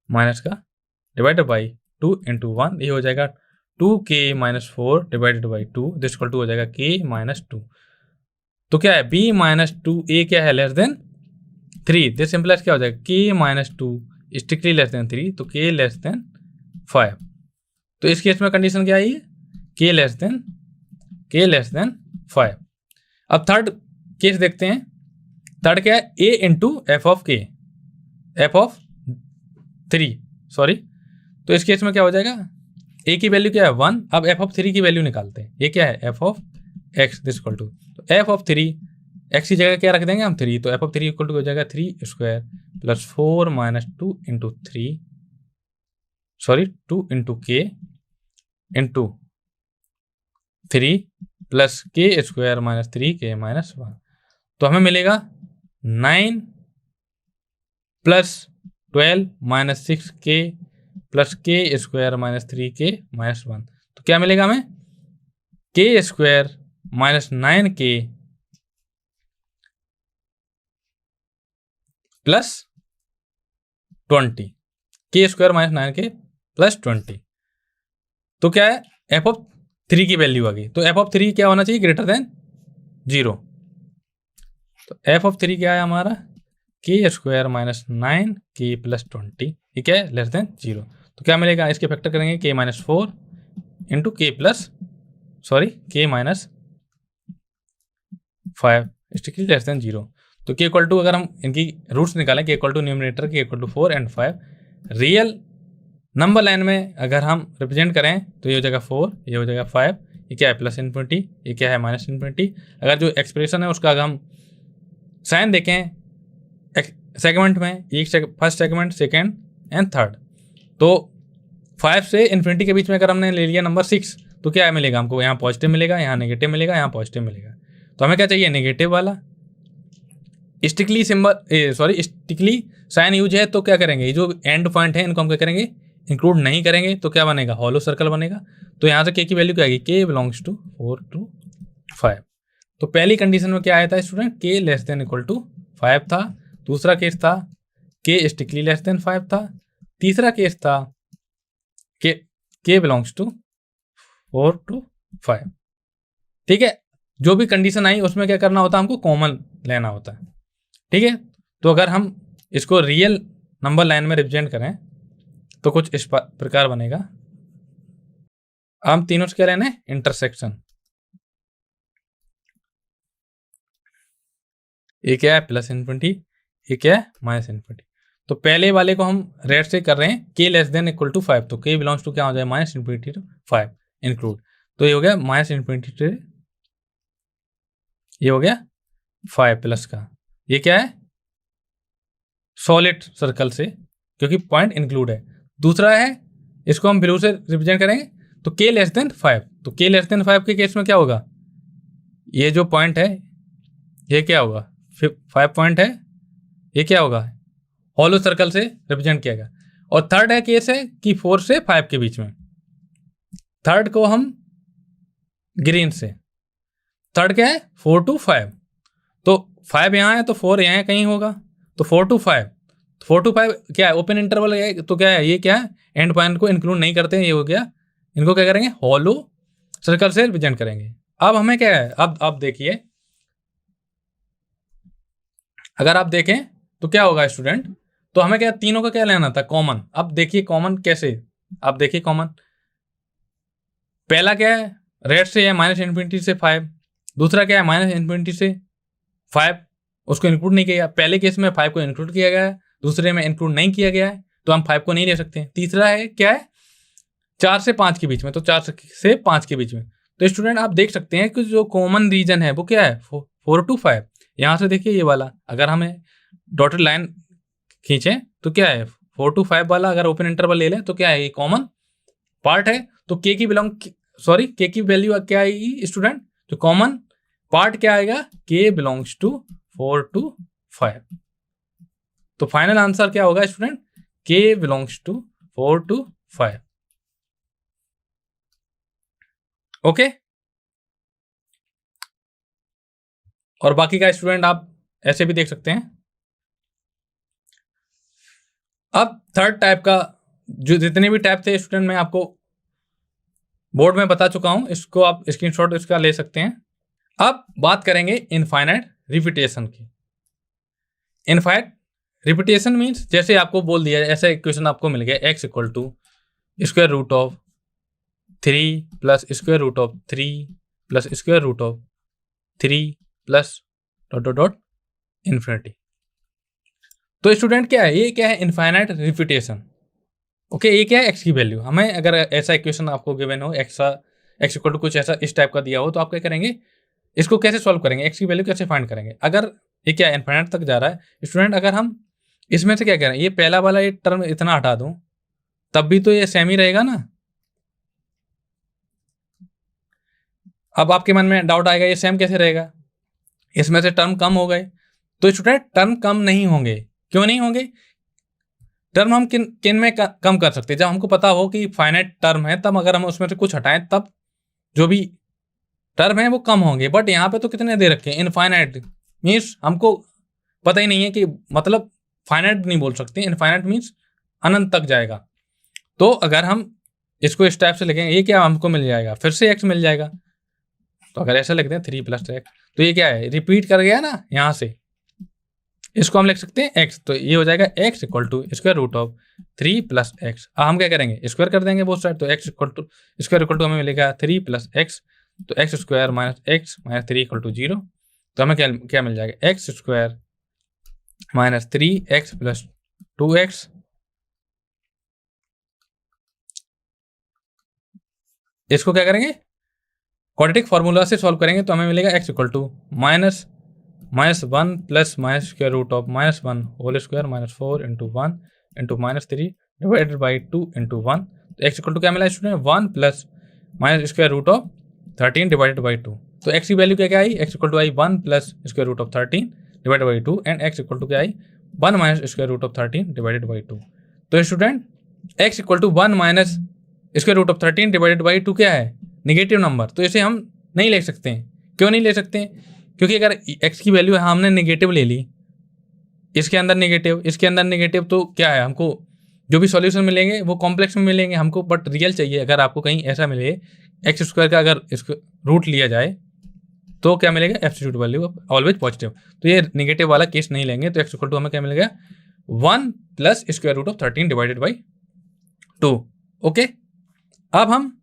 माइनस का डिवाइडेड बाई 2 इंटू 1, ये हो जाएगा 2k minus 4 divided by 2, this equal to हो जाएगा k माइनस 2। तो क्या है b माइनस 2a क्या है लेस देन 3, दिस सिंपलाइज क्या हो जाएगा k minus 2 strictly less than 3, तो k लेस देन 5। तो इस केस में कंडीशन क्या आई है, k लेस देन 5। अब थर्ड केस देखते हैं। थर्ड क्या है, a into F of k, F of 3 sorry. तो इस केस में क्या हो जाएगा, a की वैल्यू क्या है 1, अब एफ ऑफ 3 की वैल्यू निकालते हैं, ये क्या है f of x this equal to, तो एफ ऑफ 3 x की जगह क्या रख देंगे हम 3, तो एफ ऑफ 3 इक्वल टू हो जाएगा 3 square plus 4 minus 2 into 3 sorry 2 into k into 3 plus k square minus 3k minus 1। तो हमें मिलेगा 9 plus 12 minus 6k plus k square minus 3k minus 1। तो क्या मिलेगा हमें, के स्क्वायर माइनस 9k प्लस 20, के स्क्वायर माइनस 9k प्लस 20। तो क्या है, एफ ऑफ 3 की वैल्यू आ गई। तो एफ ऑफ 3 क्या होना चाहिए, ग्रेटर देन 0। तो एफ ऑफ 3 क्या है हमारा, के स्क्वायर माइनस 9k प्लस 20, ये क्या है, लेस देन 0। तो क्या मिलेगा, इसके फैक्टर करेंगे k माइनस 4 इंटू के माइनस 5 स्ट्रिक्टली लेस देन 0। तो के इक्वल टू, अगर हम इनकी रूट्स निकालें, k equal to numerator k equal to 4 and 5, real number line में अगर हम रिप्रेजेंट करें तो ये हो जाएगा 4, ये हो जाएगा 5, ये क्या है प्लस इन्फिनिटी, ये क्या है माइनस इन्फिनिटी। अगर जो एक्सप्रेशन है उसका अगर हम साइन देखें सेगमेंट में, first segment, second and third, तो 5 से इन्फिनिटी के बीच में अगर हमने ले लिया नंबर 6, तो क्या मिलेगा हमको, यहाँ पॉजिटिव मिलेगा, यहाँ नेगेटिव मिलेगा, यहाँ पॉजिटिव मिलेगा। तो हमें क्या चाहिए, नेगेटिव वाला। स्टिकली स्टिकली साइन यूज है, तो क्या करेंगे, ये जो एंड पॉइंट है इनको हम क्या करेंगे, इंक्लूड नहीं करेंगे। तो क्या बनेगा, हॉलो सर्कल बनेगा। तो यहाँ से के की वैल्यू क्या आएगी, के बिलोंग्स टू 4 to 5। तो पहली कंडीशन में क्या आया था स्टूडेंट, के लेस देन इक्वल टू 5 था। दूसरा केस था के स्टिकली लेस देन 5 था। तीसरा केस था के बिलोंग्स टू 4 to 5। ठीक है, जो भी कंडीशन आई उसमें क्या करना होता है, हमको कॉमन लेना होता है। ठीक है, तो अगर हम इसको रियल नंबर लाइन में रिप्रेजेंट करें तो कुछ इस प्रकार बनेगा। हम तीनों से क्या लेना है, इंटरसेक्शन। ये क्या है, प्लस इन्फिनिटी, ये क्या है, माइनस इन्फिनिटी। तो पहले वाले को हम रेड से कर रहे हैं, के लेस देन इक्वल टू 5, तो के बिलोंग्स टू क्या हो जाए, माइनस इन्फिनिटी टू 5 इंक्लूड। तो ये हो गया माइनस इन्फिनिटी से, ये हो गया 5 प्लस का, ये क्या है, सॉलिड सर्कल से, क्योंकि पॉइंट इंक्लूड है। दूसरा है, इसको हम ब्लू से रिप्रेजेंट करेंगे, तो के लेस देन 5। तो के लेस देन 5 के केस में क्या होगा, ये जो पॉइंट है ये क्या होगा, 5 पॉइंट है, ये क्या होगा, हॉलो सर्कल से रिप्रेजेंट किया गया। और थर्ड है केस है कि 4 से 5 के बीच में, थर्ड को हम ग्रीन से, थर्ड क्या है 4 to 5। तो 5 यहाँ है तो 4 यहाँ कहीं होगा, तो 4 to 5, 4 to 5 क्या है, ओपन इंटरवल है। तो क्या है, ये क्या है, एंड पॉइंट को इंक्लूड नहीं करते हैं, ये हो गया। इनको क्या करेंगे, हॉलो सर्कल से रिप्रेजेंट करेंगे। अब हमें क्या है, अब देखिए, अगर आप देखें तो क्या होगा स्टूडेंट, तो हमें क्या, तीनों का क्या लेना था, कॉमन। अब देखिए कॉमन कैसे, अब देखिए कॉमन, पहला क्या है, रेड से है माइनस इन्फिनिटी से 5, दूसरा क्या है माइनस इन्फिनिटी से 5, उसको इंक्लूड नहीं किया। पहले केस में 5 को इंक्लूड किया गया है, दूसरे में इंक्लूड नहीं किया गया है, तो हम 5 को नहीं ले सकते। तीसरा है क्या है, 4 से 5 के बीच में, तो 4 से 5 के बीच में। तो स्टूडेंट आप देख सकते हैं कि जो कॉमन रीजन है वो क्या है, 4 to 5। यहाँ से देखिए ये वाला, अगर हमें डॉटेड लाइन खींचें तो क्या है, 4 to 5 वाला अगर ओपन इंटरवल ले लें तो क्या है, ये कॉमन पार्ट है। तो के की वैल्यू क्या आएगी स्टूडेंट, जो कॉमन पार्ट क्या आएगा, के बिलोंग्स टू 4 to 5। तो फाइनल आंसर क्या होगा स्टूडेंट, के बिलोंग्स टू 4 to 5। ओके, और बाकी का स्टूडेंट आप ऐसे भी देख सकते हैं। अब थर्ड टाइप का, जो जितने भी टाइप थे स्टूडेंट मैं आपको बोर्ड में बता चुका हूं, इसको आप स्क्रीनशॉट इसका ले सकते हैं। अब बात करेंगे इनफाइनाइट रिपीटेशन की। इनफाइनाइट रिपीटेशन मीन्स, जैसे आपको बोल दिया, ऐसा इक्वेशन आपको मिल गया, x equal to square root of 3 plus square root of 3 plus square root of 3 plus dot dot dot infinity. तो स्टूडेंट क्या है, ये क्या है, इनफाइनाइट रिपीटेशन। ओके, ये क्या है, x की वैल्यू। हमें अगर ऐसा इक्वेशन आपको गिवन हो, x इक्वल टू कुछ ऐसा इस टाइप का दिया हो, तो आप क्या करेंगे, इसको कैसे सॉल्व करेंगे, x की वैल्यू कैसे फाइंड करेंगे। अगर ये क्या इनफाइनाइट तक जा रहा है स्टूडेंट, अगर हम इसमें से क्या करें, ये पहला वाला ये टर्म इतना हटा दूं, तब भी तो ये सेम ही रहेगा ना। अब आपके मन में डाउट आएगा, ये सेम कैसे रहेगा, इसमें से टर्म कम हो गए। तो स्टूडेंट टर्म कम नहीं होंगे, क्यों नहीं होंगे, टर्म हम किन किन में कम कर सकते हैं? जब हमको पता हो कि फाइनाइट टर्म है, तब अगर हम उसमें से कुछ हटाएं तब जो भी टर्म है वो कम होंगे। बट यहाँ पे तो कितने दे रखे हैं? इनफाइनाइट, मीन्स हमको पता ही नहीं है कि, मतलब फाइनाइट नहीं बोल सकते, इनफाइनाइट मीन्स अनंत तक जाएगा। तो अगर हम इसको इस टाइप से लिखेंगे, ये क्या हमको मिल जाएगा? फिर से x मिल जाएगा। तो अगर ऐसा लिखते हैं 3 + x, तो ये क्या है? रिपीट कर गया ना यहाँ से, इसको हम लिख सकते हैं x, तो ये हो जाएगा x = √3 + x। अब हम क्या करेंगे? स्क्वायर कर देंगे बोथ साइड, तो x = हमें मिलेगा 3 + x, तो x² - x - 3 = 0। तो हमें क्या मिल जाएगा? x² - 3x + 2x, इसको क्या करेंगे? क्वाड्रेटिक फार्मूला से सॉल्व करेंगे तो हमें मिलेगा x = -1 + -√(-1 होल स्क्वायर - 4 × 1 × -3 / 2 × 1। तो x = क्या मिला स्टूडेंट? 1 + -√13 / 2। तो x की वैल्यू क्या आई? x = आई 1 + √13 / 2 एंड x = क्या आई? 1 - √13 / 2। तो स्टूडेंट x = 1 - √13 / 2 क्या है? Negative number. तो इसे हम नहीं ले सकते हैं। क्यों नहीं ले सकते? क्योंकि अगर x की वैल्यू हमने नेगेटिव ले ली, इसके अंदर नेगेटिव, इसके अंदर नेगेटिव, तो क्या है? हमको जो भी सॉल्यूशन मिलेंगे वो कॉम्प्लेक्स में मिलेंगे हमको, बट रियल चाहिए। अगर आपको कहीं ऐसा मिले x² का अगर इसको रूट लिया जाए तो क्या मिलेगा? Absolute value always positive. तो ये नेगेटिव वाला केस नहीं लेंगे। तो x = हमें क्या मिलेगा? 1 + √13 / 2। ओके, अब हम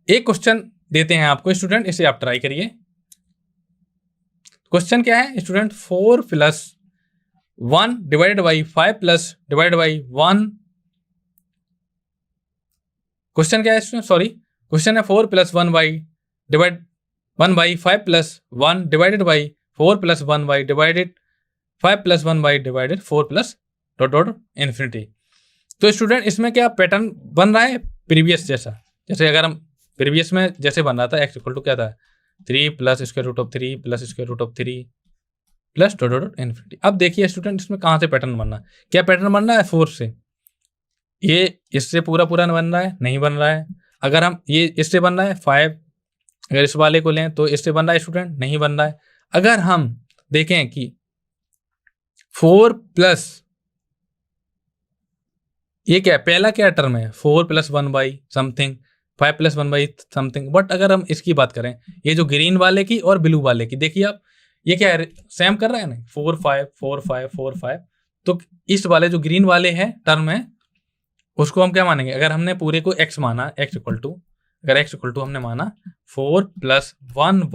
एक क्वेश्चन देते हैं आपको स्टूडेंट, इसे आप ट्राई करिए। क्वेश्चन क्या है स्टूडेंट? 4 + 1 / 5 + /1। क्वेश्चन क्या है स्टूडेंट? सॉरी, क्वेश्चन है 4 + 1 / 5 + 1 divided by 4 + 1 / divided 5 + 1 / divided 4 + infinity. तो स्टूडेंट इसमें क्या पैटर्न बन रहा है? प्रीवियस जैसा। जैसे अगर हम प्रीवियस में जैसे बन रहा था, x = क्या था? 3 + √3 + √3 + इन्फिनिटी। अब देखिए स्टूडेंट इसमें कहाँ से पैटर्न बन रहा है? क्या पैटर्न बन रहा है? 4 से। ये इससे पूरा बन रहा है? नहीं बन रहा है। अगर हम ये इससे बन रहा है 5, अगर इस वाले को लें तो इससे बन रहा है स्टूडेंट? नहीं बन रहा है। अगर हम देखें कि 4 प्लस, ये क्या है? पहला क्या टर्म है? 4 + 1 / समथिंग, 5 + 1 / समथिंग। बट अगर हम इसकी बात करें, ये जो ग्रीन वाले की और ब्लू वाले की, देखिए आप, ये क्या है? सेम कर रहा है ना, 4 5 4 5 4 5। तो इस वाले जो ग्रीन वाले हैं टर्म है, उसको हम क्या मानेंगे? अगर हमने पूरे को x माना, अगर x = हमने माना 4 + 1 /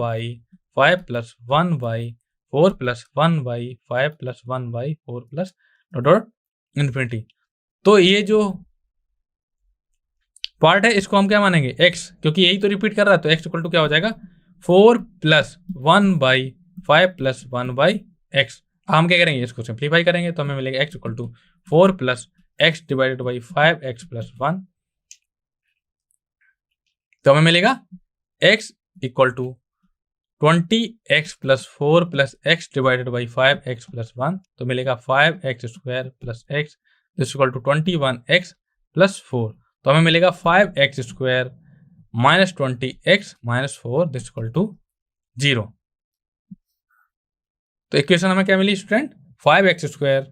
5 + 1 / 4 + 1 / 5 + 1 / 4 + इन्फिनिटी। तो ये जो पार्ट है इसको हम क्या मानेंगे? x, क्योंकि यही तो रिपीट कर रहा है। तो x = क्या हो जाएगा? 4 + 1 / 5 + 1 / x। हम क्या करेंगे? इसको सिंप्लीफाई करेंगे तो हमें मिलेगा x = 4 + x divided by 5x + 1। तो हमें मिलेगा x = 20x + 4 + x divided by 5x + 1। तो मिलेगा 5x² + x = 21x + 4। तो हमें मिलेगा 5x² - 20x - 4 = 0। तो इक्वेशन हमें क्या मिली student? 5x²,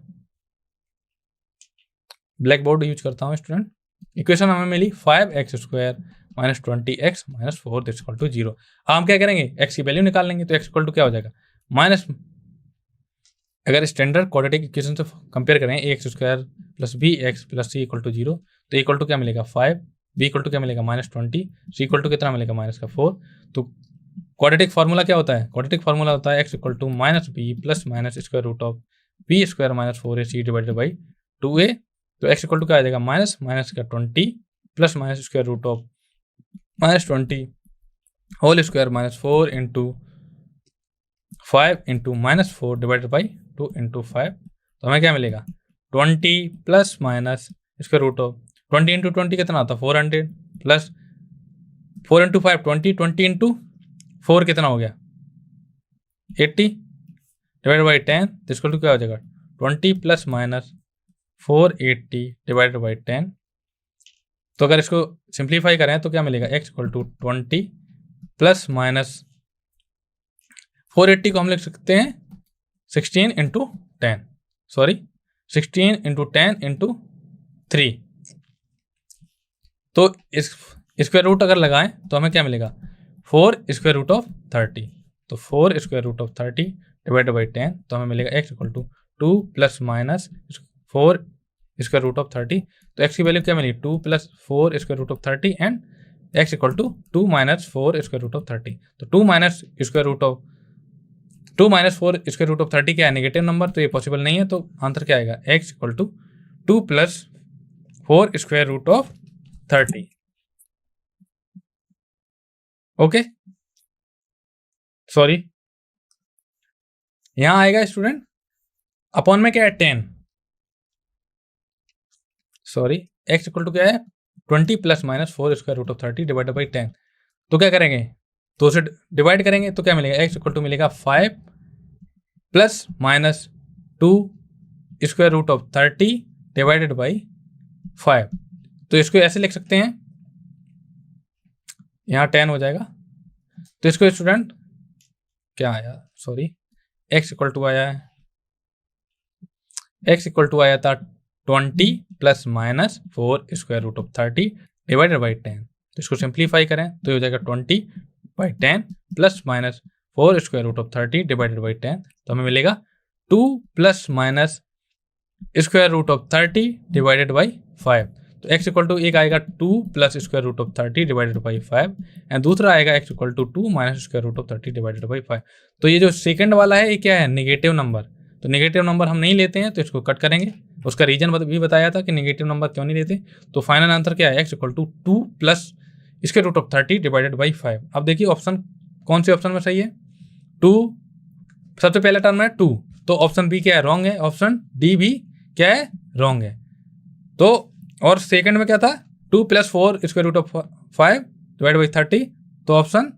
black board use करता हूँ स्टूडेंट। इक्वेशन हमें मिली 5x² - 20x - 4 = 0। हम क्या करेंगे? x की वैल्यू निकाल लेंगे। तो x = क्या हो जाएगा? माइनस, अगर स्टैंडर्ड क्वाड्रेटिक इक्वेशन से कंपेयर करें, ax² + bx + c = 0, तो इक्वल टू क्या मिलेगा? 5, b = क्या मिलेगा? -20, c = कितना मिलेगा? -4। तो क्वाड्रेटिक फार्मूला क्या होता है? क्वाड्रेटिक फार्मूला होता है x = -b + -√b² - 4ac divided by 2a। तो x = क्या आ जाएगा? -20 + -√20 होल स्क्वायर - 4 × 5 × -4 डिवाइडेड बाई 2 × 5। तो हमें क्या मिलेगा? 20 + -√20 × 20 कितना होता है? 400 प्लस 4 × 5 20, 20 × 4 कितना हो गया? 80 डिवाइड बाई 10 तो इसको क्या हो जाएगा? 20 + 480 डिवाइडेड बाई 10। तो अगर इसको सिंप्लीफाई करें तो क्या मिलेगा, x equal to 20 plus minus 480 को हम लिख सकते हैं 16 इंटू 10, सॉरी 16 इंटू 10 इंटू 3। तो इस स्क्वायर रूट अगर लगाएं तो हमें क्या मिलेगा, 4 स्क्वायर रूट ऑफ 30। तो 4 square root of 30 divided by 10, तो हमें मिलेगा x equal to 2 plus minus 4 square root of 30। तो x की वैल्यू क्या मिली, 2 plus 4 square root of 30 and x equal to 2 minus 4 square root of 30। तो 2 माइनस 4 स्क्वायर रूट ऑफ 30 क्या है, नेगेटिव नंबर, तो ये पॉसिबल नहीं है। तो आंसर क्या आएगा, x equal to 2 plus 4 square root of 30। Okay, sorry यहां आएगा स्टूडेंट अपॉन में क्या है 10, सॉरी x इक्वल टू क्या है 20 plus minus 4 square root of 30 divided by 10। तो क्या करेंगे, तो उसे डिवाइड करेंगे तो क्या मिलेगा, x इक्वल टू मिलेगा 5 plus minus 2 square root of 30 divided by 5। तो इसको ऐसे लिख सकते हैं, यहाँ 10 हो जाएगा। तो इसको स्टूडेंट क्या आया, सॉरी x इक्वल टू आया है, x इक्वल टू आया था 20 plus minus 4 square root of 30 divided by 10। तो इसको सिंप्लीफाई करें तो ये हो जाएगा 20 by 10 plus minus 4 square root of 30 divided by 10। तो हमें मिलेगा 2 plus minus square root of 30 divided by 5। तो x इक्वल टू एक आएगा 2 plus square root of 30 divided by 5 and दूसरा आएगा x equal to 2 minus square root of 30 divided by 5। तो ये जो सेकंड वाला है ये क्या है, नेगेटिव नंबर। तो नेगेटिव नंबर हम नहीं लेते हैं, तो इसको कट करेंगे। उसका रीजन भी बताया था कि नेगेटिव नंबर क्यों नहीं लेते। तो फाइनल आंसर क्या है, x equal to 2 plus square root of 30 divided by 5। अब देखिए ऑप्शन कौन से ऑप्शन में सही है, 2 सबसे पहला टर्म है 2, तो ऑप्शन बी क्या है, रॉन्ग है। ऑप्शन डी भी क्या है, रॉन्ग है। तो और सेकंड में क्या था, 2 plus 4 square root of 5 divide by 30। तो ऑप्शन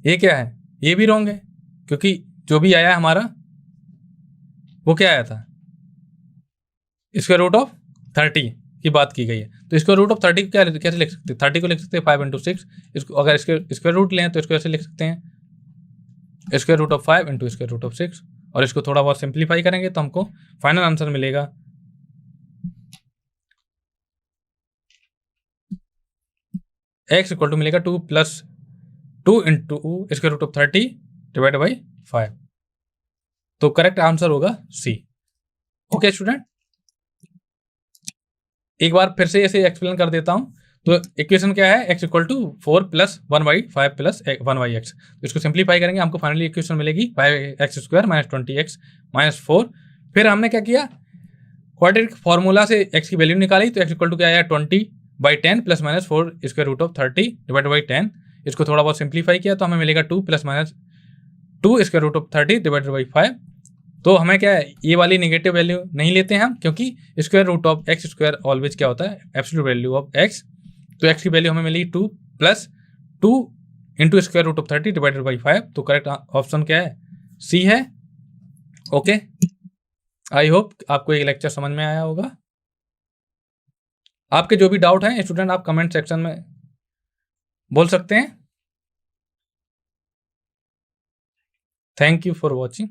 ये क्या है, ये भी रॉन्ग है, क्योंकि जो भी आया हमारा वो क्या आया था, स्क्वायर रूट ऑफ 30 की बात की गई है। तो स्क्वायर रूट ऑफ 30 को क्या कैसे लिख सकते हैं, 30 को लिख सकते हैं 5 इंटू 6। इसको अगर स्क्वायर रूट लें तो इसको ऐसे लिख सकते हैं square root of 5 into square root of 6। और इसको थोड़ा बहुत सिंप्लीफाई करेंगे तो हमको फाइनल आंसर मिलेगा x इक्वल टू मिलेगा 2 plus 2 into square root of 30 divide by 5। तो करेक्ट आंसर होगा सी। ओके स्टूडेंट, एक बार फिर से ऐसे एक्सप्लेन कर देता हूं। तो इक्वेशन क्या है, x equal to 4 plus 1/5 plus 1/x। तो इसको सिंप्लीफाई करेंगे, हमको फाइनली इक्वेशन मिलेगी 5x square minus 20x minus 4। फिर हमने क्या किया, क्वाड्रेटिक फार्मूला से x की वैल्यू निकाली। तो x इक्वल टू क्या आया, 20/10 plus minus 4 square root of 30 divide by 10। इसको थोड़ा बहुत सिंप्लीफाई किया तो हमें मिलेगा 2 plus minus 2 square root of 30 divided by 5। तो हमें क्या है, ये वाली नेगेटिव वैल्यू नहीं लेते हैं हम, क्योंकि square root of x square always क्या होता है, एब्सोल्यूट वैल्यू ऑफ एक्स। तो एक्स की वैल्यू हमें मिली 2 plus 2 into square root of 30 divided by 5। तो करेक्ट ऑप्शन क्या है, सी है। ओके, आई होप आपको ये लेक्चर समझ में आया होगा। आपके जो भी डाउट हैं स्टूडेंट, आप कमेंट सेक्शन में बोल सकते हैं। Thank you for watching.